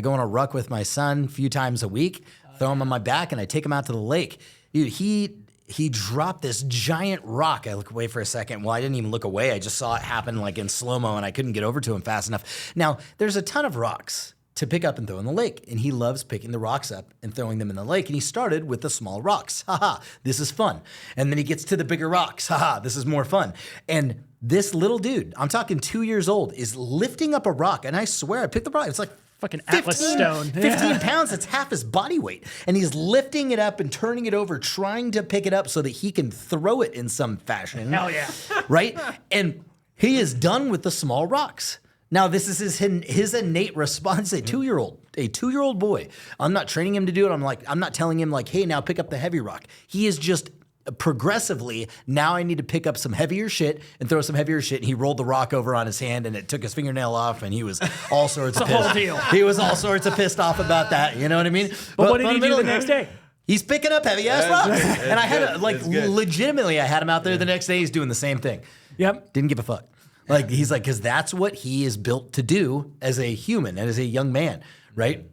go on a ruck with my son a few times a week, throw him on my back, and I take him out to the lake. Dude, he dropped this giant rock. I look away for a second. Well, I didn't even look away. I just saw it happen like in slow-mo, and I couldn't get over to him fast enough. Now, there's a ton of rocks to pick up and throw in the lake. And he loves picking the rocks up and throwing them in the lake. And he started with the small rocks. Haha, this is fun. And then he gets to the bigger rocks. Haha, this is more fun. And this little dude, I'm talking 2 years old, is lifting up a rock. And I swear, I picked the rock. It's like Fucking Atlas stone. 15 pounds, that's half his body weight. And he's lifting it up and turning it over, trying to pick it up so that he can throw it in some fashion. Hell yeah. Right? And he is done with the small rocks. Now, this is his innate response. A 2-year-old boy. I'm not training him to do it. I'm not telling him like, hey, now pick up the heavy rock. He is just progressively, now I need to pick up some heavier shit and throw some heavier shit. And he rolled the rock over on his hand and it took his fingernail off and he was all sorts of pissed. Whole deal. He was all sorts of pissed off about that. You know what I mean? But what did he do the next day? He's picking up heavy ass rocks. And I had legitimately, I had him out there the next day. He's doing the same thing. Yep. Didn't give a fuck. Like, he's like, because that's what he is built to do as a human and as a young man, right?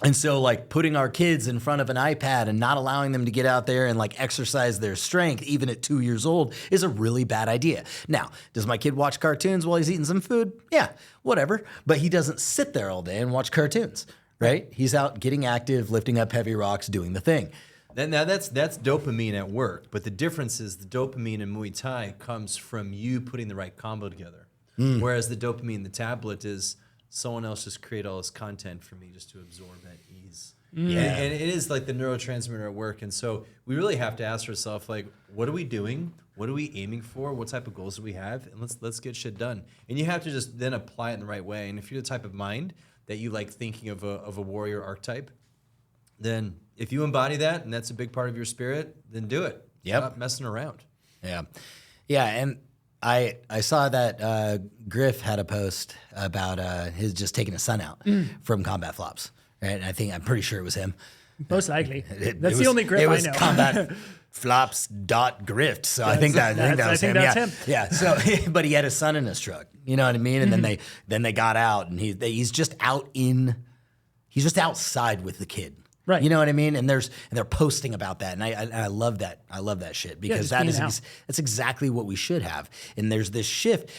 And so, like, putting our kids in front of an iPad and not allowing them to get out there and, like, exercise their strength, even at 2 years old, is a really bad idea. Now, does my kid watch cartoons while he's eating some food? Yeah, whatever. But he doesn't sit there all day and watch cartoons, right? He's out getting active, lifting up heavy rocks, doing the thing. Now that's dopamine at work, but the difference is the dopamine in Muay Thai comes from you putting the right combo together, whereas the dopamine in the tablet is someone else just create all this content for me just to absorb at ease. Yeah, and it is like the neurotransmitter at work, and so we really have to ask ourselves like, what are we doing? What are we aiming for? What type of goals do we have? And let's get shit done. And you have to just then apply it in the right way. And if you're the type of mind that you like thinking of a warrior archetype, then if you embody that and that's a big part of your spirit, then do it. Yep. Stop messing around. Yeah. Yeah. And I saw that Griff had a post about his just taking his son out from combat flops. Right. And I'm pretty sure it was him. Most likely. That's the only Griff I know. It was combat flops.grift. So I think that was him. That's yeah. him. Yeah. So, but he had his son in his truck. You know what I mean? And then they got out and he's just he's just outside with the kid. Right. You know what I mean? And they're posting about that. And I love that. I love that shit because that's exactly what we should have. And there's this shift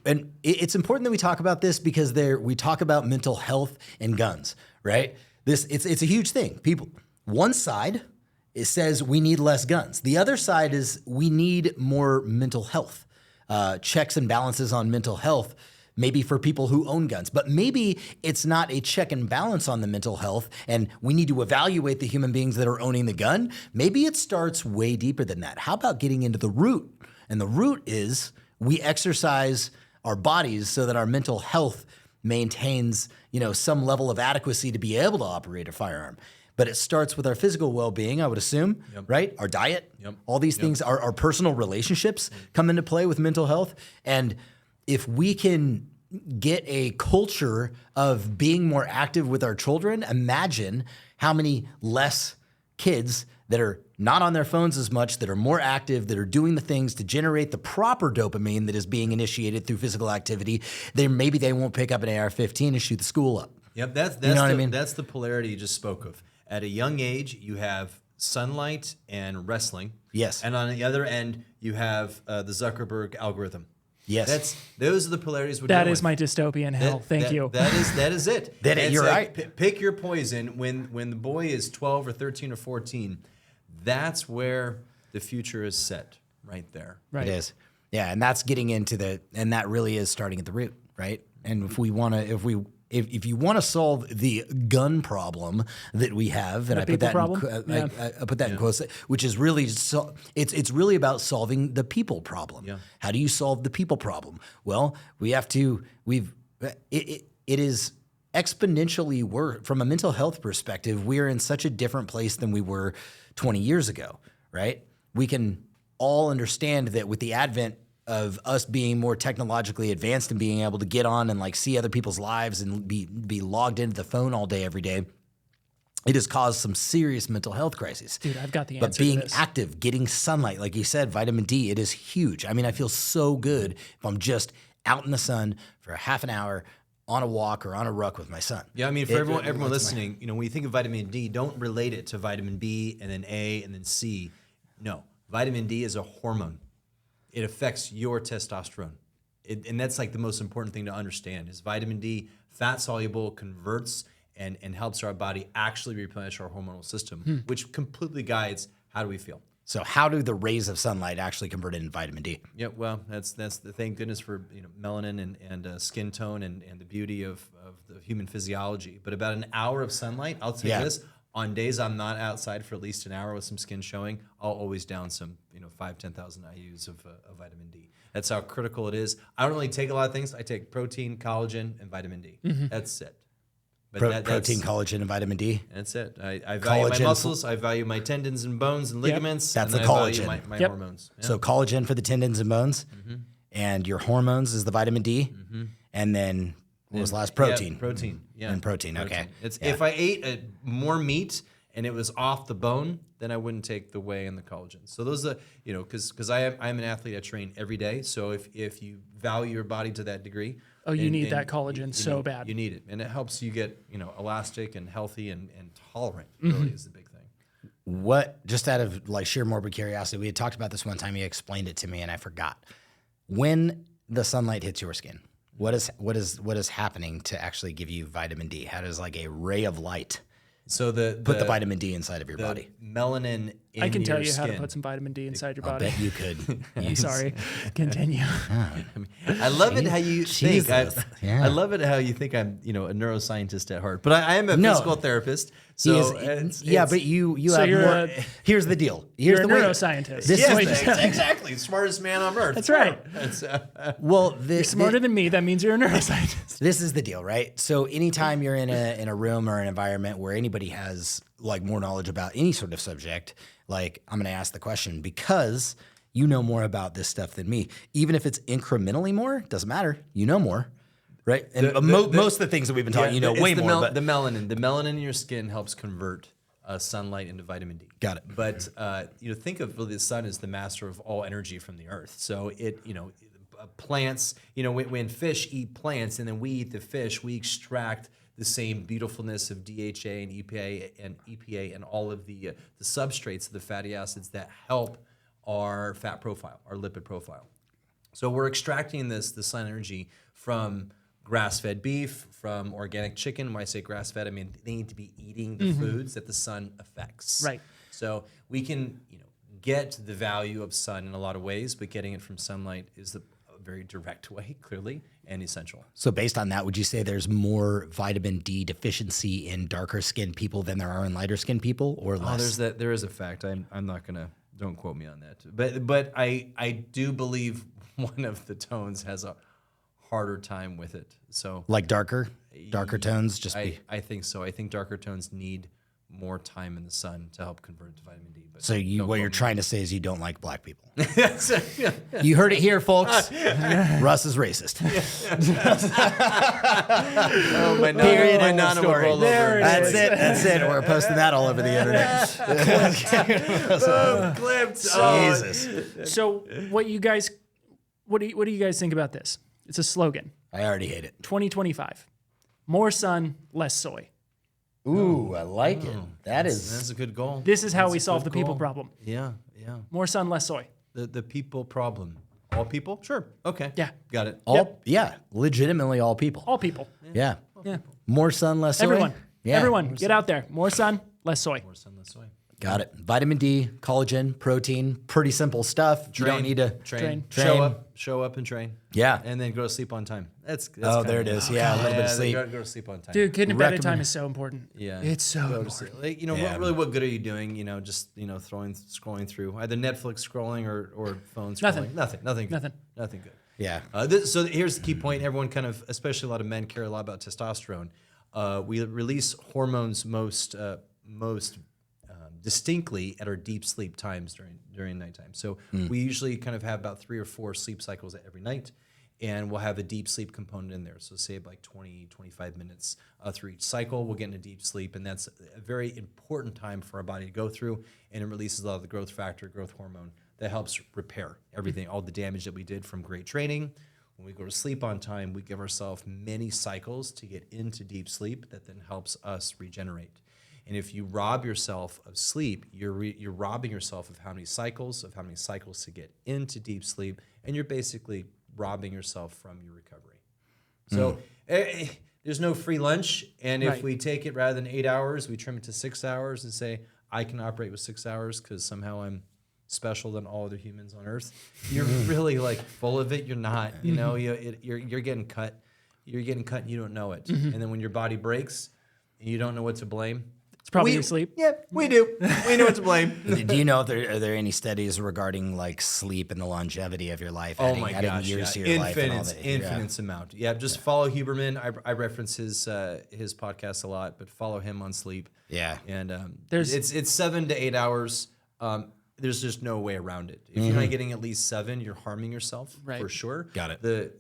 and it's important that we talk about this because we talk about mental health and guns, right? It's a huge thing. People, one side, it says we need less guns. The other side is we need more mental health, checks and balances on mental health. Maybe for people who own guns, but maybe it's not a check and balance on the mental health and we need to evaluate the human beings that are owning the gun. Maybe it starts way deeper than that. How about getting into the root? And the root is we exercise our bodies so that our mental health maintains, some level of adequacy to be able to operate a firearm. But it starts with our physical well-being, I would assume, right? Our diet, all these things, our personal relationships come into play with mental health. And if we can get a culture of being more active with our children, imagine how many less kids that are not on their phones as much, that are more active, that are doing the things to generate the proper dopamine that is being initiated through physical activity. Maybe they won't pick up an AR-15 and shoot the school up. Yep, that's the polarity you just spoke of. At a young age, you have sunlight and wrestling. Yes. And on the other end, you have the Zuckerberg algorithm. Yes. Those are the polarities we're That dealing is with. my dystopian hell. Thank you. That is it. You're right. Pick your poison. When the boy is 12 or 13 or 14, that's where the future is set, right there. Right. It is. Yeah, and that's getting into and that really is starting at the root, right? And if you want to solve the gun problem that we have, and I put that in quotes, which is really it's really about solving the people problem. Yeah. How do you solve the people problem? Well, it is exponentially worse from a mental health perspective. We are in such a different place than we were 20 years ago, right? We can all understand that with the advent of us being more technologically advanced and being able to get on and like see other people's lives and be logged into the phone all day, every day, it has caused some serious mental health crises. Dude, I've got the answer. But being to this. active, getting sunlight, like you said, vitamin D, it is huge. I mean, I feel so good if I'm just out in the sun for a half an hour on a walk or on a ruck with my son. Yeah, I mean, for everyone listening, when you think of vitamin D, don't relate it to vitamin B and then A and then C. No, vitamin D is a hormone. It affects your testosterone. and that's like the most important thing to understand is vitamin D, fat soluble, converts and helps our body actually replenish our hormonal system, which completely guides how do we feel. So how do the rays of sunlight actually convert into vitamin D? Yeah, well, that's the thank goodness for melanin and skin tone and the beauty of the human physiology. But about an hour of sunlight, I'll tell you this, on days I'm not outside for at least an hour with some skin showing, I'll always down some 5,000-10,000 IUs of vitamin D. That's how critical it is. I don't really take a lot of things. I take protein, collagen, and vitamin D. That's it. But Protein, collagen, and vitamin D. That's it. I value my muscles. I value my tendons and bones and ligaments. That's and the I value collagen. my hormones. Yeah. So collagen for the tendons and bones, and your hormones is the vitamin D, and then what was last? Protein. Yeah, protein. Yeah. And protein. Okay. It's if I ate more meat and it was off the bone, then I wouldn't take the whey and the collagen. So those are because I'm an athlete. I train every day. So if you value your body to that degree. Oh, you need that collagen so bad. You need it, and it helps you get elastic and healthy and tolerant. Really is the big thing. What, just out of like sheer morbid curiosity, we had talked about this one time. You explained it to me, and I forgot. When the sunlight hits your skin, what is happening to actually give you vitamin D? How does like a ray of light So put the vitamin D inside of your body? Melanin in I can tell you skin. how to put some vitamin D inside your I body. bet you could. I'm sorry. Continue. I love it how you think. Jesus. Yeah. I love it how you think I'm, a neuroscientist at heart. But I am a physical therapist. So but you So have you're more. a- Here's the deal. Here's You're a the way. neuroscientist. This yes, is exactly. Smartest man on earth. That's right. well, You're smarter than me. That means you're a neuroscientist. This is the deal, right? So anytime you're in a room or an environment where anybody has like more knowledge about any sort of subject, like I'm going to ask the question because you know more about this stuff than me. Even if it's incrementally more, doesn't matter. You know more, right? And most of the things that we've been talking, way more. But The melanin in your skin helps convert sunlight into vitamin D. Got it. But think of the sun as the master of all energy from the earth. So plants. When fish eat plants and then we eat the fish, we extract the same beautifulness of DHA and EPA and all of the substrates of the fatty acids that help our fat profile, our lipid profile. So we're extracting the sun energy from grass-fed beef, from organic chicken. When I say grass-fed, I mean they need to be eating the foods that the sun affects. Right. So we can, get the value of sun in a lot of ways, but getting it from sunlight is a very direct way, clearly, and essential. So based on that, would you say there's more vitamin D deficiency in darker skinned people than there are in lighter skinned people, or less? There is a fact. I'm not gonna. Don't quote me on that. But I do believe one of the tones has a harder time with it. So Like darker tones, I think so. I think darker tones need more time in the sun to help convert to vitamin D. But So what you're trying to say is you don't like black people. You heard it here, folks. Russ is racist. my nana will roll over. That's it. We're posting that all over the internet. Clipped. Jesus. So what do you guys think about this? It's a slogan. I already hate it. 2025. More sun, less soy. Ooh, I like it. That's a good goal. This is how That's we a solve good the people goal. problem. Yeah. More sun, less soy. The people problem. All people? Sure. Okay. Yeah. Got it. Legitimately all people. All people. Yeah. Yeah. More sun, less soy. Everyone. Yeah. Everyone, get out there. More sun, less soy. More sun, less soy. Got it. Vitamin D, collagen, protein, pretty simple stuff. You don't need to train. Train. Show up and train. Yeah. And then go to sleep on time. That's there it is. Yeah, a little bit of sleep. Go to sleep on time. Dude, getting to bed at Recommend- time is so important. Yeah. It's so Go to important. sleep. Like, Yeah. what good are you doing? Just scrolling through either Netflix scrolling or phone scrolling. Nothing. Nothing good. Nothing. Nothing good. Yeah. So here's the key point. Everyone kind of, especially a lot of men, care a lot about testosterone. We release hormones most distinctly at our deep sleep times during nighttime. So we usually kind of have about 3 or 4 sleep cycles every night, and we'll have a deep sleep component in there. So say like 20, 25 minutes through each cycle, we'll get into deep sleep, and that's a very important time for our body to go through, and it releases a lot of the growth factor, growth hormone, that helps repair everything, all the damage that we did from great training. When we go to sleep on time, we give ourselves many cycles to get into deep sleep that then helps us regenerate. And if you rob yourself of sleep, you're robbing yourself of how many cycles to get into deep sleep, and you're basically robbing yourself from your recovery. So there's no free lunch. And if we take it rather than 8 hours, we trim it to 6 hours and say, I can operate with 6 hours because somehow I'm special than all other humans on earth. You're really like full of it. You're not, you know, you're getting cut. You're getting cut and you don't know it. And then when your body breaks and you don't know what to blame, It's probably your sleep. Yeah, we do. We know what to blame. Do you know if are there any studies regarding like sleep and the longevity of your life? Oh my gosh, years to your life and all that? Infinite amount. Yeah, just follow Huberman. I reference his podcast a lot, but follow him on sleep. Yeah, and it's 7 to 8 hours. There's just no way around it. If you're not getting at least 7, you're harming yourself for sure. Got it. The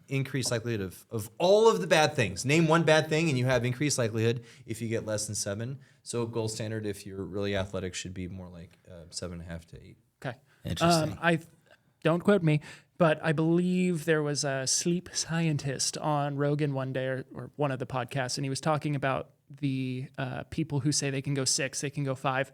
increased likelihood of all of the bad things. Name one bad thing, and you have increased likelihood if you get less than 7. So gold standard, if you're really athletic, should be more like 7.5 to 8. Okay. Interesting. I don't quote me, but I believe there was a sleep scientist on Rogan one day or one of the podcasts, and he was talking about the people who say they can go 6, they can go 5.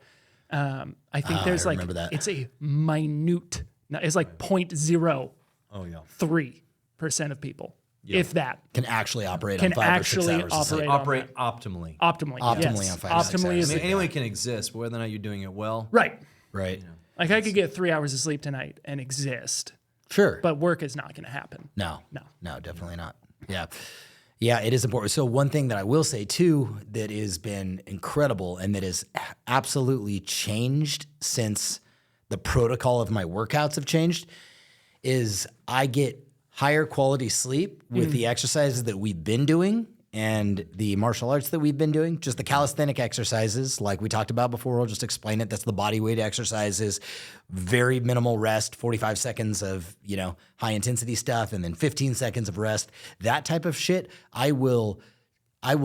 I think there's like it's a minute. It's like 0.03% of people, if that, can actually operate on 5 or 6 hours. Operate optimally. Optimally on 5 or 6 hours. I mean, anyone can exist, but whether or not you're doing it well, right. Right. Like I could get 3 hours of sleep tonight and exist, Sure. but work is not going to happen. No, definitely not. Yeah. Yeah, it is important. So one thing that I will say too that has been incredible and that has absolutely changed since the protocol of my workouts have changed is I get higher quality sleep with the exercises that we've been doing and the martial arts that we've been doing, just the calisthenic exercises like we talked about before. I'll just explain it. That's the body weight exercises, very minimal rest, 45 seconds of, high intensity stuff, and then 15 seconds of rest. That type of shit, I will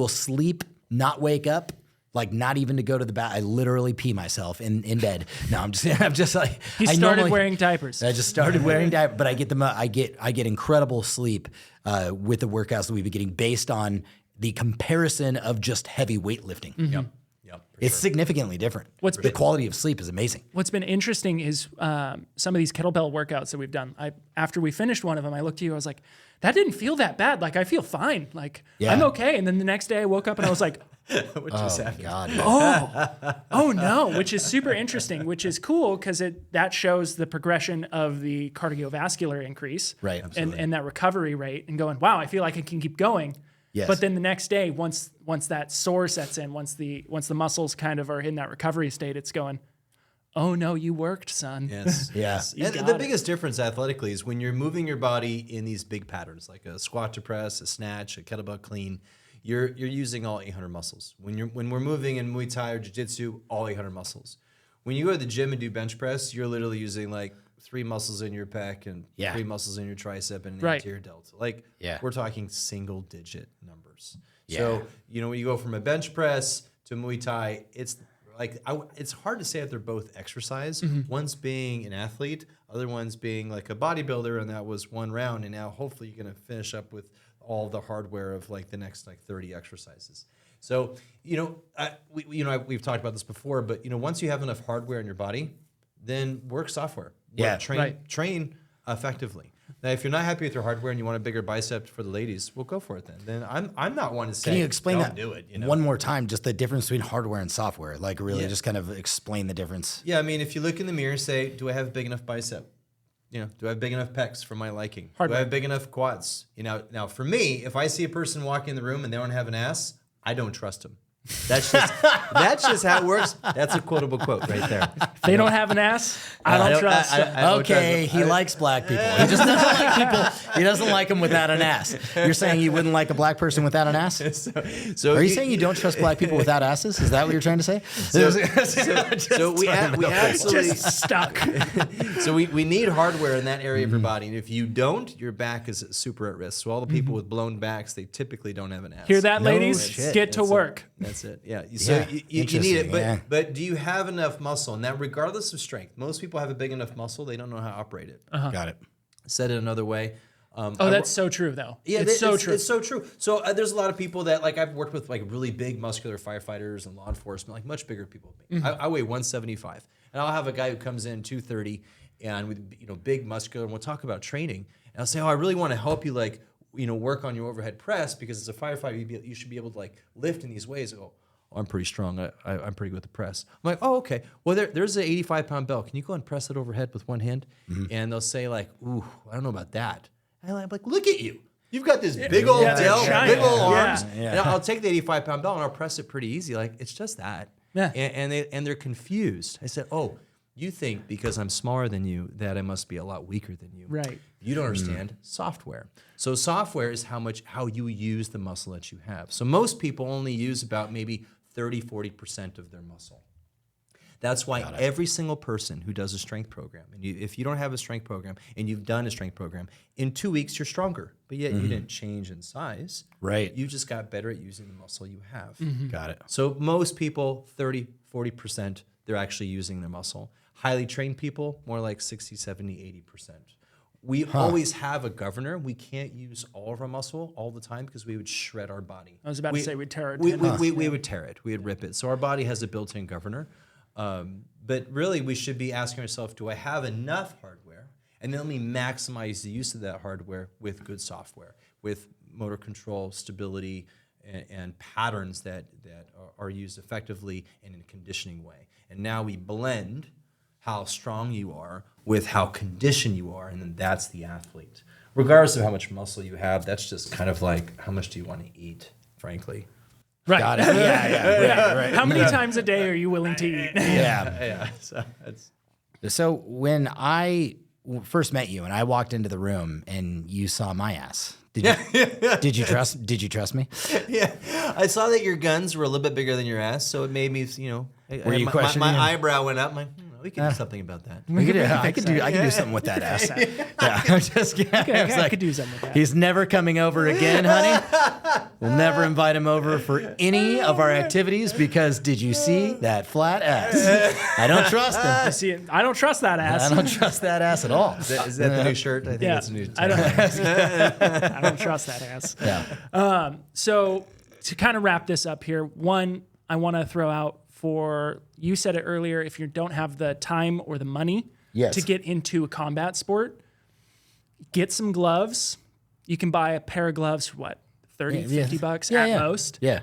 sleep, not wake up, like not even to go to the bath. I literally pee myself in bed. No, I'm just like He started wearing diapers. I just started wearing diapers, but I get incredible sleep with the workouts that we've been getting based on the comparison of just heavy weightlifting. Yep. It's significantly different. The quality of sleep is amazing. What's been interesting is some of these kettlebell workouts that we've done. After we finished one of them, I looked at you. I was like, that didn't feel that bad. Like I feel fine. Like I'm okay. And then the next day I woke up and I was like, what just happened? God. Oh no, which is super interesting, which is cool because that shows the progression of the cardiovascular increase, right? And that recovery rate, and going, wow, I feel like I can keep going. Yes. But then the next day, once that sore sets in, once the muscles kind of are in that recovery state, it's going, oh no, you worked, son. Yes. Yes. And the biggest difference athletically is when you're moving your body in these big patterns, like a squat to press, a snatch, a kettlebell clean. You're using all 800 muscles. When we're moving in Muay Thai or Jiu-Jitsu, all 800 muscles. When you go to the gym and do bench press, you're literally using like 3 muscles in your pec and 3 muscles in your tricep and an anterior delta. Like we're talking single digit numbers. Yeah. So, when you go from a bench press to Muay Thai, it's like it's hard to say if they're both exercise. One's being an athlete, other one's being like a bodybuilder, and that was one round. And now hopefully you're going to finish up with all the hardware of like the next 30 exercises. So, we've talked about this before, but once you have enough hardware in your body, then work software. Train effectively. Now, if you're not happy with your hardware and you want a bigger bicep for the ladies, well, go for it then. Then I'm not one to say. Can you explain that? Do it. One more time, just the difference between hardware and software. Like really, just kind of explain the difference. Yeah, I mean, if you look in the mirror, say, do I have a big enough bicep? Do I have big enough pecs for my liking? Do I have big enough quads? Now for me, if I see a person walk in the room and they don't have an ass, I don't trust them. That's just how it works. That's a quotable quote right there. If they don't have an ass, I don't trust them. He likes black people. He just doesn't like people. He doesn't like them without an ass. You're saying you wouldn't like a black person without an ass? So are you saying you don't trust black people without asses? Is that what you're trying to say? So we absolutely just stuck. So we need hardware in that area of your body, and if you don't, your back is super at risk. So all the people with blown backs, they typically don't have an ass. Hear that, ladies? Get to work. That's it. Yeah. So you need it. But do you have enough muscle? And that regardless of strength, most people have a big enough muscle. They don't know how to operate it. Got it. Said it another way. That's so true, though. Yeah, it's so true. It's so true. So there's a lot of people that I've worked with really big muscular firefighters and law enforcement, much bigger people than me. I weigh 175, and I'll have a guy who comes in 230 and with big muscular, and we'll talk about training. And I'll say, oh, I really want to help you like, work on your overhead press because as a firefighter, you should be able to like lift in these ways. I go, oh, I'm pretty strong. I'm pretty good with the press. I'm like, oh, okay. Well, there's an 85-pound bell. Can you go and press it overhead with one hand? And they'll say like, ooh, I don't know about that. And I'm like, look at you. You've got this big old dell, big old arms. And I'll take the 85-pound bell and I'll press it pretty easy. Like, it's just that. Yeah. And they're confused. I said, oh, you think because I'm smaller than you that I must be a lot weaker than you. Right. You don't understand software. So software is how you use the muscle that you have. So most people only use about maybe 30-40% of their muscle. That's why every single person who does a strength program, and if you don't have a strength program and you've done a strength program, in 2 weeks you're stronger, but yet you didn't change in size. Right. You just got better at using the muscle you have. Got it. So most people, 30-40%, they're actually using their muscle. Highly trained people, more like 60, 70, 80%. We always have a governor. We can't use all of our muscle all the time because we would shred our body. I was about to say we'd tear it. We would tear it. We would rip it. So our body has a built-in governor. But really, we should be asking ourselves, do I have enough hardware? And then let me maximize the use of that hardware with good software, with motor control, stability, and patterns that are used effectively and in a conditioning way. And now we blend how strong you are with how conditioned you are, and then that's the athlete. Regardless of how much muscle you have, that's just kind of like how much do you want to eat, frankly. Right. Got it. Right. How many times a day are you willing to eat? Yeah. So that's So when I first met you and I walked into the room and you saw my ass, did you trust me? Yeah, I saw that your guns were a little bit bigger than your ass, so it made me, Were you questioning my him? eyebrow went up. I'm like, we can do something about that. I could do something with that ass. Yeah, I'm just kidding. I could do something with that. He's never coming over again, honey. We'll never invite him over for any of our activities because did you see that flat ass? I don't trust him. I don't trust that ass. I don't trust that ass at all. Is that the new shirt? I think that's a new. I don't trust that ass. Yeah. So to kind of wrap this up here, one, I want to throw out you said it earlier, if you don't have the time or the money to get into a combat sport, get some gloves. You can buy a pair of gloves for what, 30, $50 at most. Yeah.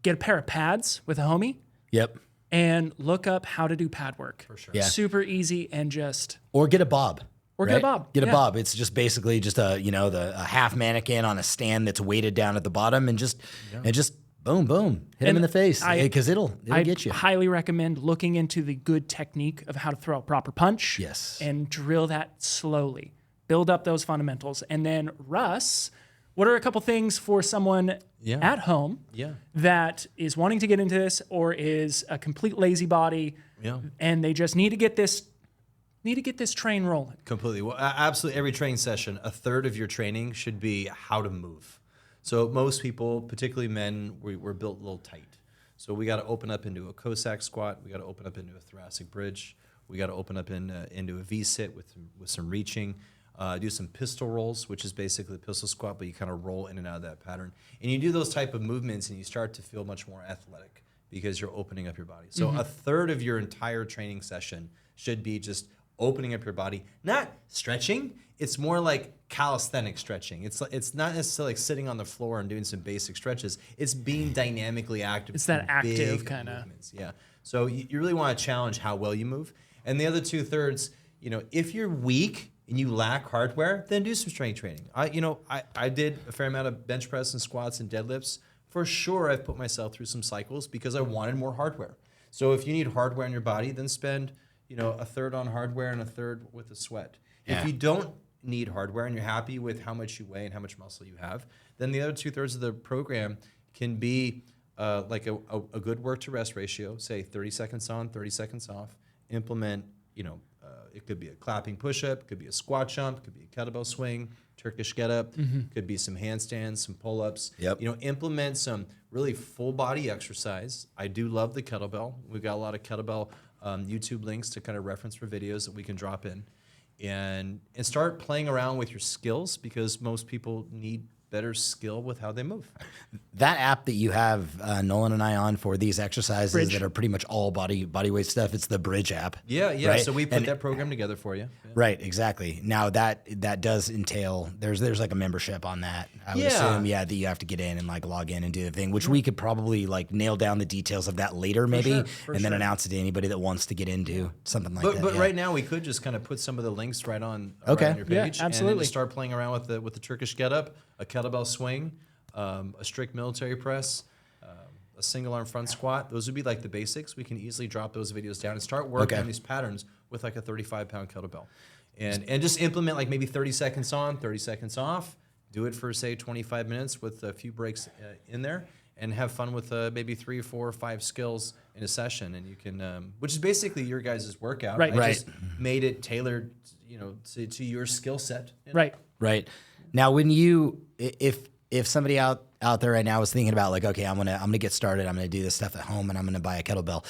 Get a pair of pads with a homie. Yep. And look up how to do pad work. For sure. Yeah. Super easy and just... Or get a bob. Get a bob. Get a bob. It's just basically just a half mannequin on a stand that's weighted down at the bottom and just boom, boom, hit him in the face because it'll get you. I highly recommend looking into the good technique of how to throw a proper punch. Yes. And drill that slowly. Build up those fundamentals. And then, Russ, what are a couple things for someone at home that is wanting to get into this or is a complete lazy body and they just need to get this train rolling? Completely. Well, absolutely every training session, a third of your training should be how to move. So most people, particularly men, we're built a little tight. So we got to open up into a Cossack squat. We got to open up into a thoracic bridge. We got to open up into a V-sit with some reaching. Do some pistol rolls, which is basically a pistol squat, but you kind of roll in and out of that pattern. And you do those type of movements and you start to feel much more athletic because you're opening up your body. So a third of your entire training session should be just opening up your body, not stretching. It's more like calisthenics stretching. It's not necessarily like sitting on the floor and doing some basic stretches. It's being dynamically active. It's that active kind of. Yeah. So you really want to challenge how well you move. And the other 2/3, if you're weak and you lack hardware, then do some strength training. I did a fair amount of bench press and squats and deadlifts. For sure, I've put myself through some cycles because I wanted more hardware. So if you need hardware in your body, then spend a third on hardware and a third with the sweat. Yeah. If you don't need hardware and you're happy with how much you weigh and how much muscle you have, then the other 2/3 of the program can be like a good work to rest ratio, say 30 seconds on, 30 seconds off. Implement, it could be a clapping push-up, could be a squat jump, could be a kettlebell swing, Turkish get-up, could be some handstands, some pull-ups. Yep. Implement some really full body exercise. I do love the kettlebell. We've got a lot of kettlebell YouTube links to kind of reference for videos that we can drop in. And start playing around with your skills because most people need better skill with how they move. That app that you have Nolan and I on for these exercises Bridge. that are pretty much all body weight stuff, it's the Bridge app. Yeah. right? So we put And- that program together for you. Yeah. Right, exactly. Now that does entail there's like a membership on that. I would Yeah. assume, that you have to get in and like log in and do the thing, which we could probably like nail down the details of that later, maybe, sure, and then announce it to anybody that wants to get into something like that. But yeah. right now we could just kind of put some of the links right on Okay. your Yeah, page, and then absolutely. just start playing around with the Turkish getup, a kettlebell swing, a strict military press, a single arm front squat. Those would be like the basics. We can easily drop those videos down and start working Okay. on these patterns with like a 35-pound kettlebell, and just implement like maybe 30 seconds on, 30 seconds off. Do it for say 25 minutes with a few breaks in there, and have fun with maybe 3, 4, or 5 skills in a session. And you can, which is basically your guys' workout. Right. I Right. just made it tailored, to your skill set. Right. Right. Now, when if somebody out there right now is thinking about like, okay, I'm gonna get started, I'm gonna do this stuff at home, and I'm gonna buy a kettlebell.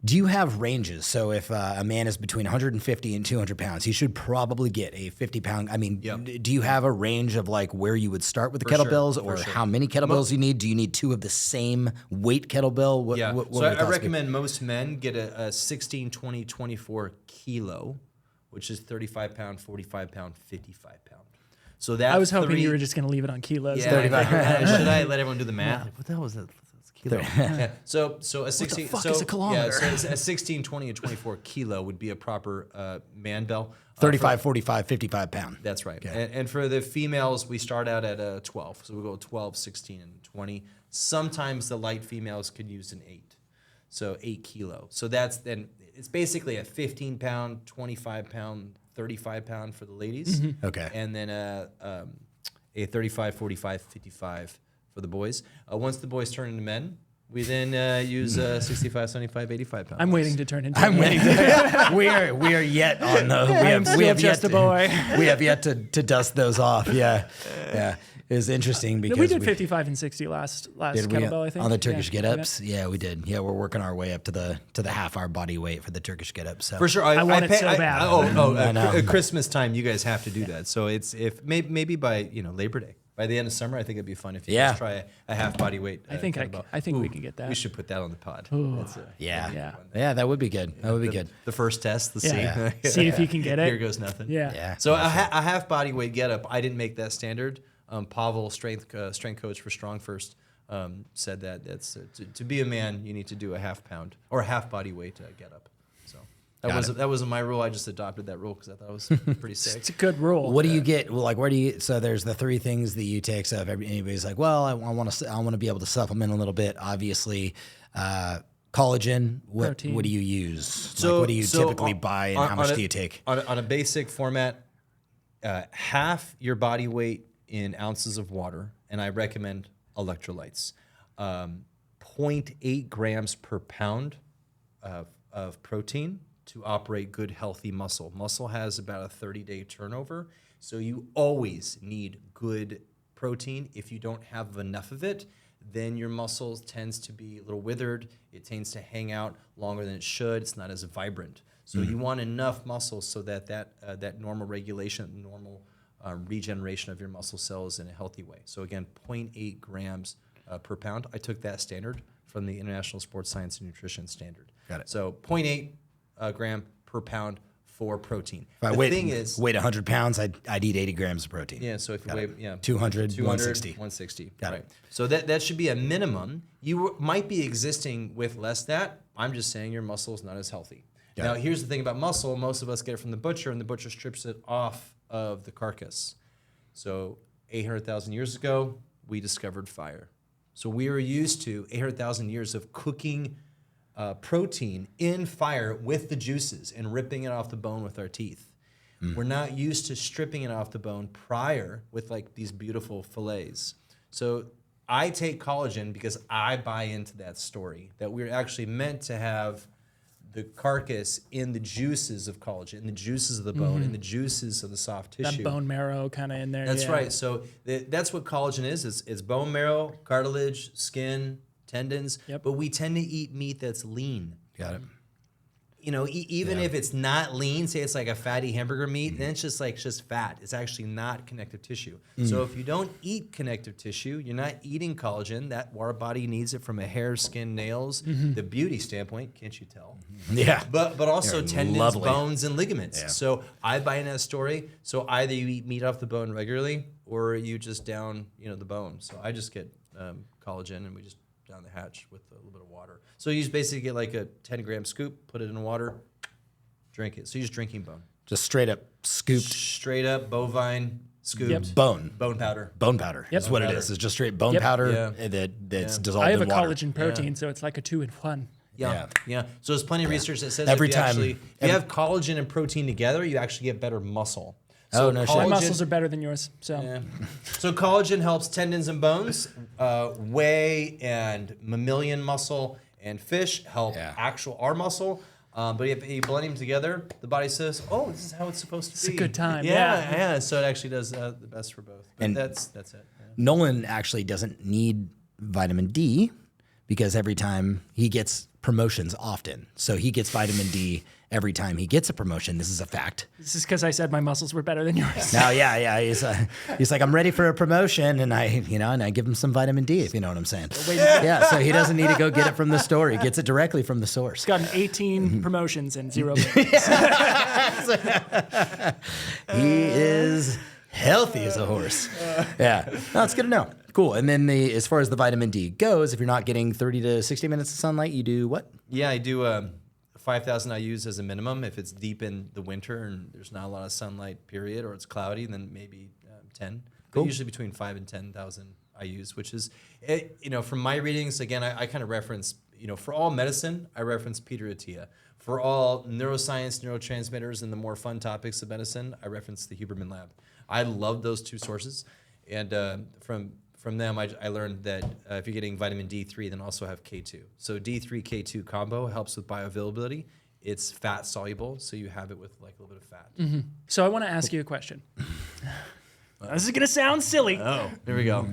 Do you have ranges? So if a man is between 150 and 200 pounds, he should probably get a 50-pound. I mean, Yep. do you have a range of like where you would start with the For sure, kettlebells, for or sure. how many kettlebells you need? Do you need 2 of the same weight kettlebell? What, Yeah. what So would I the cost be? recommend most men get a 16, 20, 24 kilo, which is 35 pound, 45 pound, 55 pound. So that I was hoping you were just going to leave it on kilos. Yeah, 35. Should I let everyone do the math? Like, what the hell was that? Kilo. Yeah. So a 16. fuck so, is a kilometer? Yeah, so a 16, 20, and 24 kilo would be a proper man bell. 35, 45, 55 pound. That's right. And for the females, we start out at 12. So we go 12, 16, and 20. Sometimes the light females could use an 8. So 8 kilo. So it's basically a 15 pound, 25 pound, 35 pound for the ladies. Okay. And then a 35, 45, 55 for the boys. Once the boys turn into men, we then use 65, 75, 85 pounds. I'm waiting to turn into. I'm waiting. We are yet on the. We have just yet a boy. We have yet to dust those off. Yeah. It's interesting because We did 55 and 60 last did we kettlebell, I think. on the Turkish Yeah. get-ups. Yeah, we did. Yeah, we're working our way up to the half our body weight for the Turkish get-ups. So For sure. I want it so bad. I know. At Christmas time, you guys have to do that. So it's maybe by Labor Day. By the end of summer, I think it'd be fun if you guys try a half body weight. I think kettlebell. I think we can get that. We should put that on the pod. That's Yeah. Yeah. That would be good. That would be good. The first test, Yeah. see. See if you can get it. Here goes nothing. Yeah. Yeah. So a half body weight get up. I didn't make that standard. Pavel, strength coach for Strong First, said that that's to be a man, you need to do a half pound or a half body weight get up. So that wasn't my rule. I just adopted that rule because I thought it was pretty sick. It's a good rule. What do you get? Like, where do you? So there's the 3 things that you take. So if anybody's like, well, I want to be able to supplement a little bit. Obviously, collagen. What do you use? So what do you typically buy, and how much do you take? On a basic format, half your body weight in ounces of water, and I recommend electrolytes. 0.8 grams per pound of protein to operate good, healthy muscle. Muscle has about a 30-day turnover, so you always need good protein. If you don't have enough of it, then your muscle tends to be a little withered. It tends to hang out longer than it should. It's not as vibrant. So you want enough muscle so that normal regulation, normal regeneration of your muscle cells in a healthy way. So again, 0.8 grams per pound. I took that standard from the International Sports Science and Nutrition Standard. Got it. So 0.8 gram per pound for protein. If I weight 100 pounds, I'd eat 80 grams of protein. Yeah, so if you weigh 200, 160. 160. Got right. it. So that should be a minimum. You might be existing with less that. I'm just saying your muscle is not as healthy. Now, here's the thing about muscle. Most of us get it from the butcher, and the butcher strips it off of the carcass. So 800,000 years ago, we discovered fire. So we were used to 800,000 years of cooking protein in fire with the juices and ripping it off the bone with our teeth. We're not used to stripping it off the bone prior with like these beautiful fillets. So I take collagen because I buy into that story, that we're actually meant to have the carcass in the juices of collagen, in the juices of the bone, in the juices of the soft tissue. That bone marrow kind of in there. That's yeah. right. So that's what collagen is. It's bone marrow, cartilage, skin, tendons. Yep. But we tend to eat meat that's lean. Got it. even if it's not lean, say it's like a fatty hamburger meat, then it's just fat. It's actually not connective tissue. So if you don't eat connective tissue, you're not eating collagen. That our body needs it from a hair, skin, nails, the beauty standpoint. Can't you tell? Yeah. But also They're tendons, lovely. bones, and ligaments. Yeah. So I buy in that story. So either you eat meat off the bone regularly, or you just down the bone. So I just get collagen, and we just down the hatch with a little bit of water. So you just basically get like a 10-gram scoop, put it in water, drink it. So you're just drinking bone. Just straight up scooped Straight up bovine scooped bone. bone powder. Bone powder is what it is. It's just straight bone Yep. powder Yeah. that's dissolved I have a in water. collagen protein, so it's like a 2-in-1. Yeah. So there's plenty of research that says Every if time- if you have collagen and protein together, you actually get better muscle. Oh, no shit. My collagen- muscles are better than yours, so Yeah. So collagen helps tendons and bones. Whey and mammalian muscle and fish help our muscle. But if you blend them together, the body says, "Oh, this is how it's supposed to be." It's a good time, Yeah. So it actually does the best for both. But And- that's it. Yeah. Nolan actually doesn't need vitamin D because every time he gets promotions often. So he gets vitamin D every time he gets a promotion. This is a fact. this is because I said my muscles were better than yours. Now, he's like, I'm ready for a promotion, and I give him some vitamin D, if you know what I'm saying. Yeah, so he doesn't need to go get it from the store. He gets it directly from the source. It's gotten 18 promotions and 0 He is healthy as a horse. Yeah, no, it's good to know. Cool. And then as far as the vitamin D goes, if you're not getting 30 to 60 minutes of sunlight, you do what? Yeah, I do 5,000 IUs as a minimum. If it's deep in the winter and there's not a lot of sunlight, period, or it's cloudy, then maybe 10. Cool. But usually between 5 and 10,000 IUs, which is, from my readings, again, I kind of reference, for all medicine, I reference Peter Attia. For all neuroscience, neurotransmitters, and the more fun topics of medicine, I reference the Huberman Lab. I love those two sources. And from them, I learned that if you're getting vitamin D3, then also have K2. So D3, K2 combo helps with bioavailability. It's fat soluble, so you have it with like a little bit of fat. So I want to ask you a question. This is going to sound silly. Oh, here we go.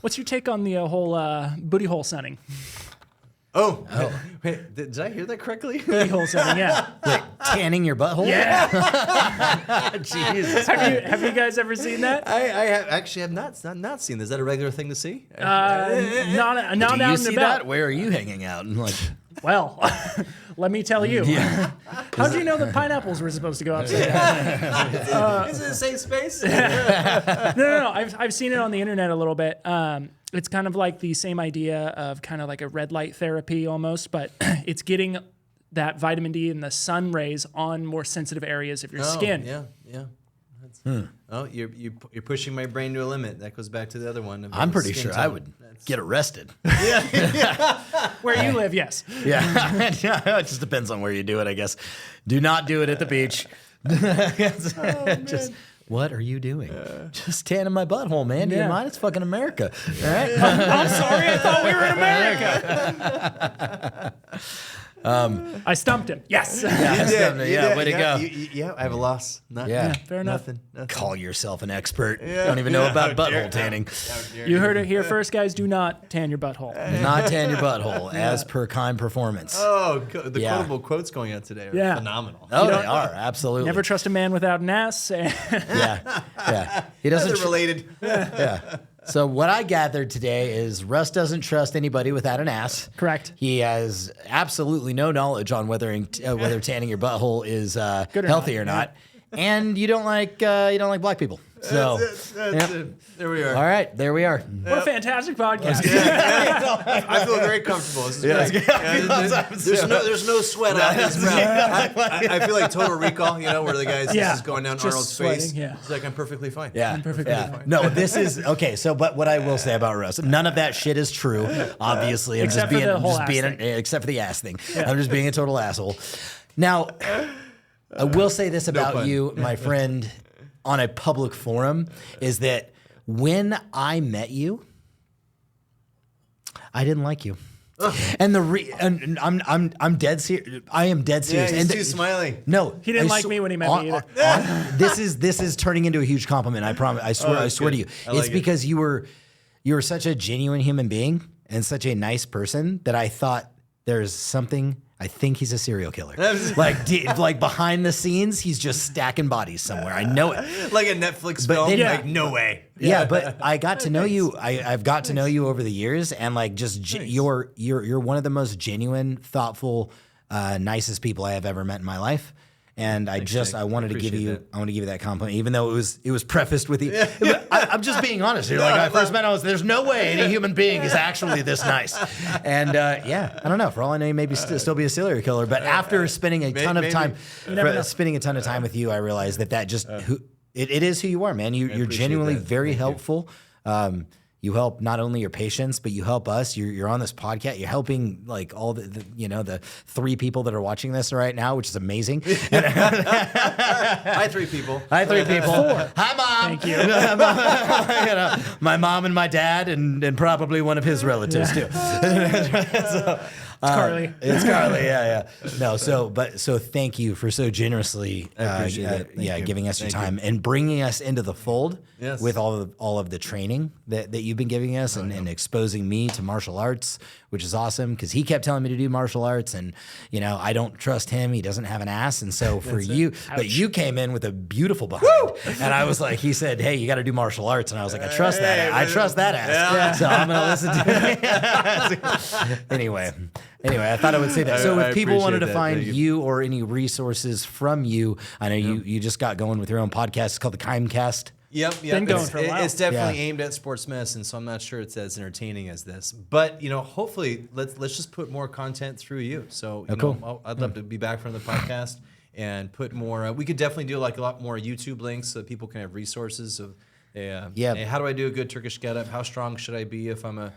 What's your take on the whole booty hole sunning? Oh. Wait, did I hear that correctly? Booty hole sunning, yeah. Wait, tanning your butthole? Yeah. Jesus. Have you guys ever seen that? I have not seen this. Is that a regular thing to see? Not Do out you and see about. that? Where are you hanging out? And like, Well, let me tell you. How'd you know the pineapples were supposed to go upside down? Is it a safe space? No. I've seen it on the internet a little bit. It's kind of like the same idea of kind of like a red light therapy almost, but it's getting that vitamin D and the sun rays on more sensitive areas of your skin. Yeah. Oh, you're pushing my brain to a limit. That goes back to the other one. about I'm the pretty skin sure tone. I would get arrested. Where you live, yes. Yeah. It just depends on where you do it, I guess. Do not do it at the beach. Just, what are you doing? Just tanning my butthole, man. Do you Yeah. mind? It's fucking America. All right? I'm sorry, I thought we were in America. I stumped him. Yes. Yeah, way to go. Yeah, I have a loss. Yeah. Fair enough. Nothing. Call yourself an expert. Don't even know about butthole tanning. You heard it here first, guys. Do not tan your butthole. Not tan your butthole, as per Kime Performance. Oh, the Yeah. quotable quotes going out today are Yeah. phenomenal. Oh, they are, absolutely. Never trust a man without an ass. Yeah. He doesn't. They're related. Yeah. So what I gathered today is Russ doesn't trust anybody without an ass. Correct. He has absolutely no knowledge on whether tanning your butthole is healthy or not, and you don't like black people. So That's it. There we are. all right, there we are. What a fantastic podcast. I feel very comfortable. This is great. There's no sweat on this breath. I feel like Total Recall, where the guy's Yeah. this is going down Just Arnold's face. sweating, yeah. It's like I'm perfectly fine. Yeah, perfectly fine. No, this is okay. So, but what I will say about Russ, none of that shit is true. Obviously, I'm Except just for being, the whole just being ass thing. except for the ass thing. I'm just being a total asshole. Now, I will say this about pun. you, my friend, on a public forum, is that when I met you, I didn't like you. And and I'm dead serious. I am dead Yeah, serious. he's and too smiley. No, He didn't like me when he met me either. This is turning into a huge compliment. I promise. I swear to you. I like It's it. because you were such a genuine human being and such a nice person that I thought there's something I think he's a serial killer. Like behind the scenes, he's just stacking bodies somewhere. I know it. Like a Netflix film. then- Like, no way. Yeah, but I got to know you. I've got to know you over the years, and like just you're one of the most genuine, thoughtful, nicest people I have ever met in my life. And I wanted to give you that compliment, even though it was prefaced with I'm just being honest here. Like I first met, there's no way any human being is actually this nice. And I don't know. For all I know, you maybe still be a serial killer. But after spending a ton of time, with you, I realized that it is who you are, man. You're genuinely very helpful. You help not only your patients, but you help us. You're on this podcast. You're helping like all the 3 people that are watching this right now, which is amazing. Hi, 3 people. Hi, 3 people. 4. Hi, Mom. Thank you. My mom and my dad, and probably one of his relatives too. It's Carly. It's Carly. Yeah. No. So thank you for so generously, giving us your time and bringing us into the fold with all of the training that you've been giving us and exposing me to martial arts, which is awesome because he kept telling me to do martial arts, and I don't trust him. He doesn't have an ass, and so for you, but you came in with a beautiful behind, and I was like, he said, "Hey, you got to do martial arts," and I was like, "I trust that. I trust that ass." Yeah. So I'm gonna listen to it. Anyway, I thought I would say that. So if people wanted to find you or any resources from you, I know you just got going with your own podcast. It's called the Kimecast. Yep. Been going for a while. It's definitely aimed at sports medicine, so I'm not sure it's as entertaining as this. But hopefully, let's just put more content through you. So cool. I'd love to be back from the podcast and put more. We could definitely do like a lot more YouTube links so people can have resources of. Hey, how do I do a good Turkish getup? How strong should I be if I'm the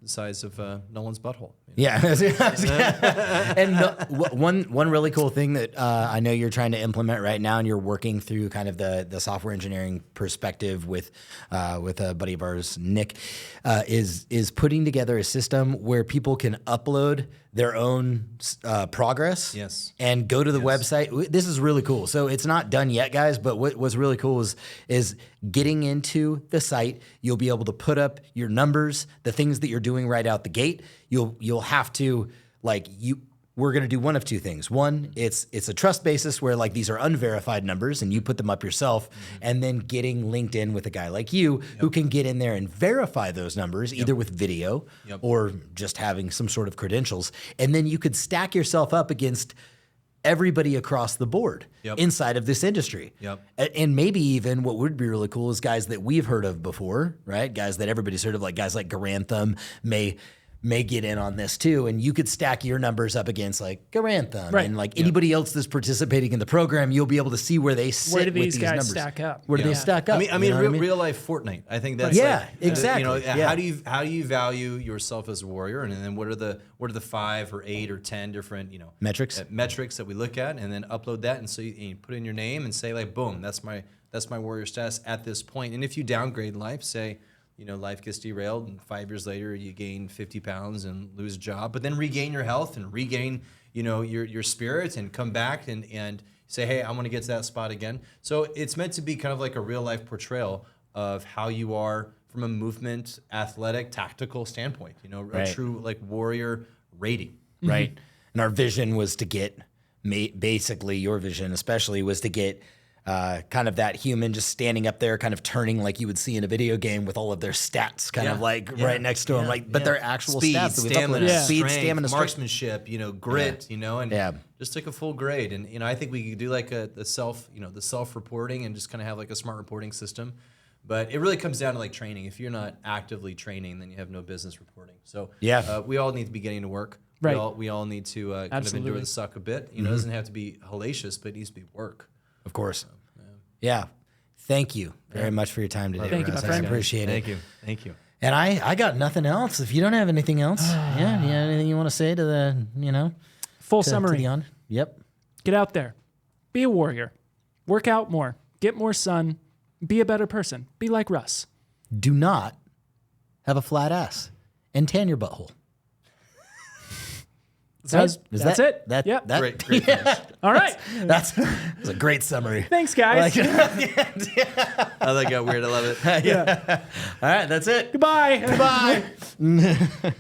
size of Nolan's butthole? Yeah. And one really cool thing that I know you're trying to implement right now, and you're working through kind of the software engineering perspective with a buddy of ours, Nick, is putting together a system where people can upload their own progress and go to the website. This is really cool. So it's not done yet, guys, but what's really cool is getting into the site. You'll be able to put up your numbers, the things that you're doing right out the gate. You'll have to we're going to do one of 2 things. One, it's a trust basis where like these are unverified numbers and you put them up yourself, and then getting linked in with a guy like you who can get in there and verify those numbers either with video or just having some sort of credentials. And then you could stack yourself up against everybody across the board inside of this industry. And maybe even what would be really cool is guys that we've heard of before, right? Guys that everybody's heard of, like guys like Garantham may get in on this too, and you could stack your numbers up against like Garantham and like anybody else that's participating in the program. You'll be able to see where they sit. Where do these with guys numbers. Stack up? Where do they stack up? I mean, real life Fortnite. I think that's exactly. How do you value yourself as a warrior, and then what are the 5 or 8 or 10 different metrics that we look at, and then upload that, and so you put in your name and say like, boom, that's my warrior status at this point. And if you downgrade life, say, life gets derailed, and 5 years later you gain 50 pounds and lose a job, but then regain your health and regain, your spirit and come back and say, hey, I want to get to that spot again. So it's meant to be kind of like a real life portrayal of how you are from a movement, athletic, tactical standpoint. A true like warrior rating. Right. And our vision was to get, basically your vision especially was to get kind of that human just standing up there, kind of turning like you would see in a video game with all of their stats kind of like right next to them, but they're actual speed, stats. Stamina, speed, strength, stamina, marksmanship, grit, and just like a full grade. And I think we could do like the self-reporting and just kind of have like a smart reporting system. But it really comes down to like training. If you're not actively training, then you have no business reporting. So we all need to be getting to work. Right. We all need to kind of endure the suck a bit. It doesn't have to be hellacious, but it needs to be work. Of course. Yeah. Thank you very much for your time today. Thank you, my friend. I appreciate it. Thank you. And I got nothing else. If you don't have anything else, do you have anything you want to say to the, Full summary. Yep. Get out there. Be a warrior. Work out more. Get more sun. Be a better person. Be like Russ. Do not have a flat ass and tan your butthole. That's it. Yep. Great finish. All right. That's a great summary. Thanks, guys. I that got weird. I love it. All right, that's it. Goodbye. Goodbye.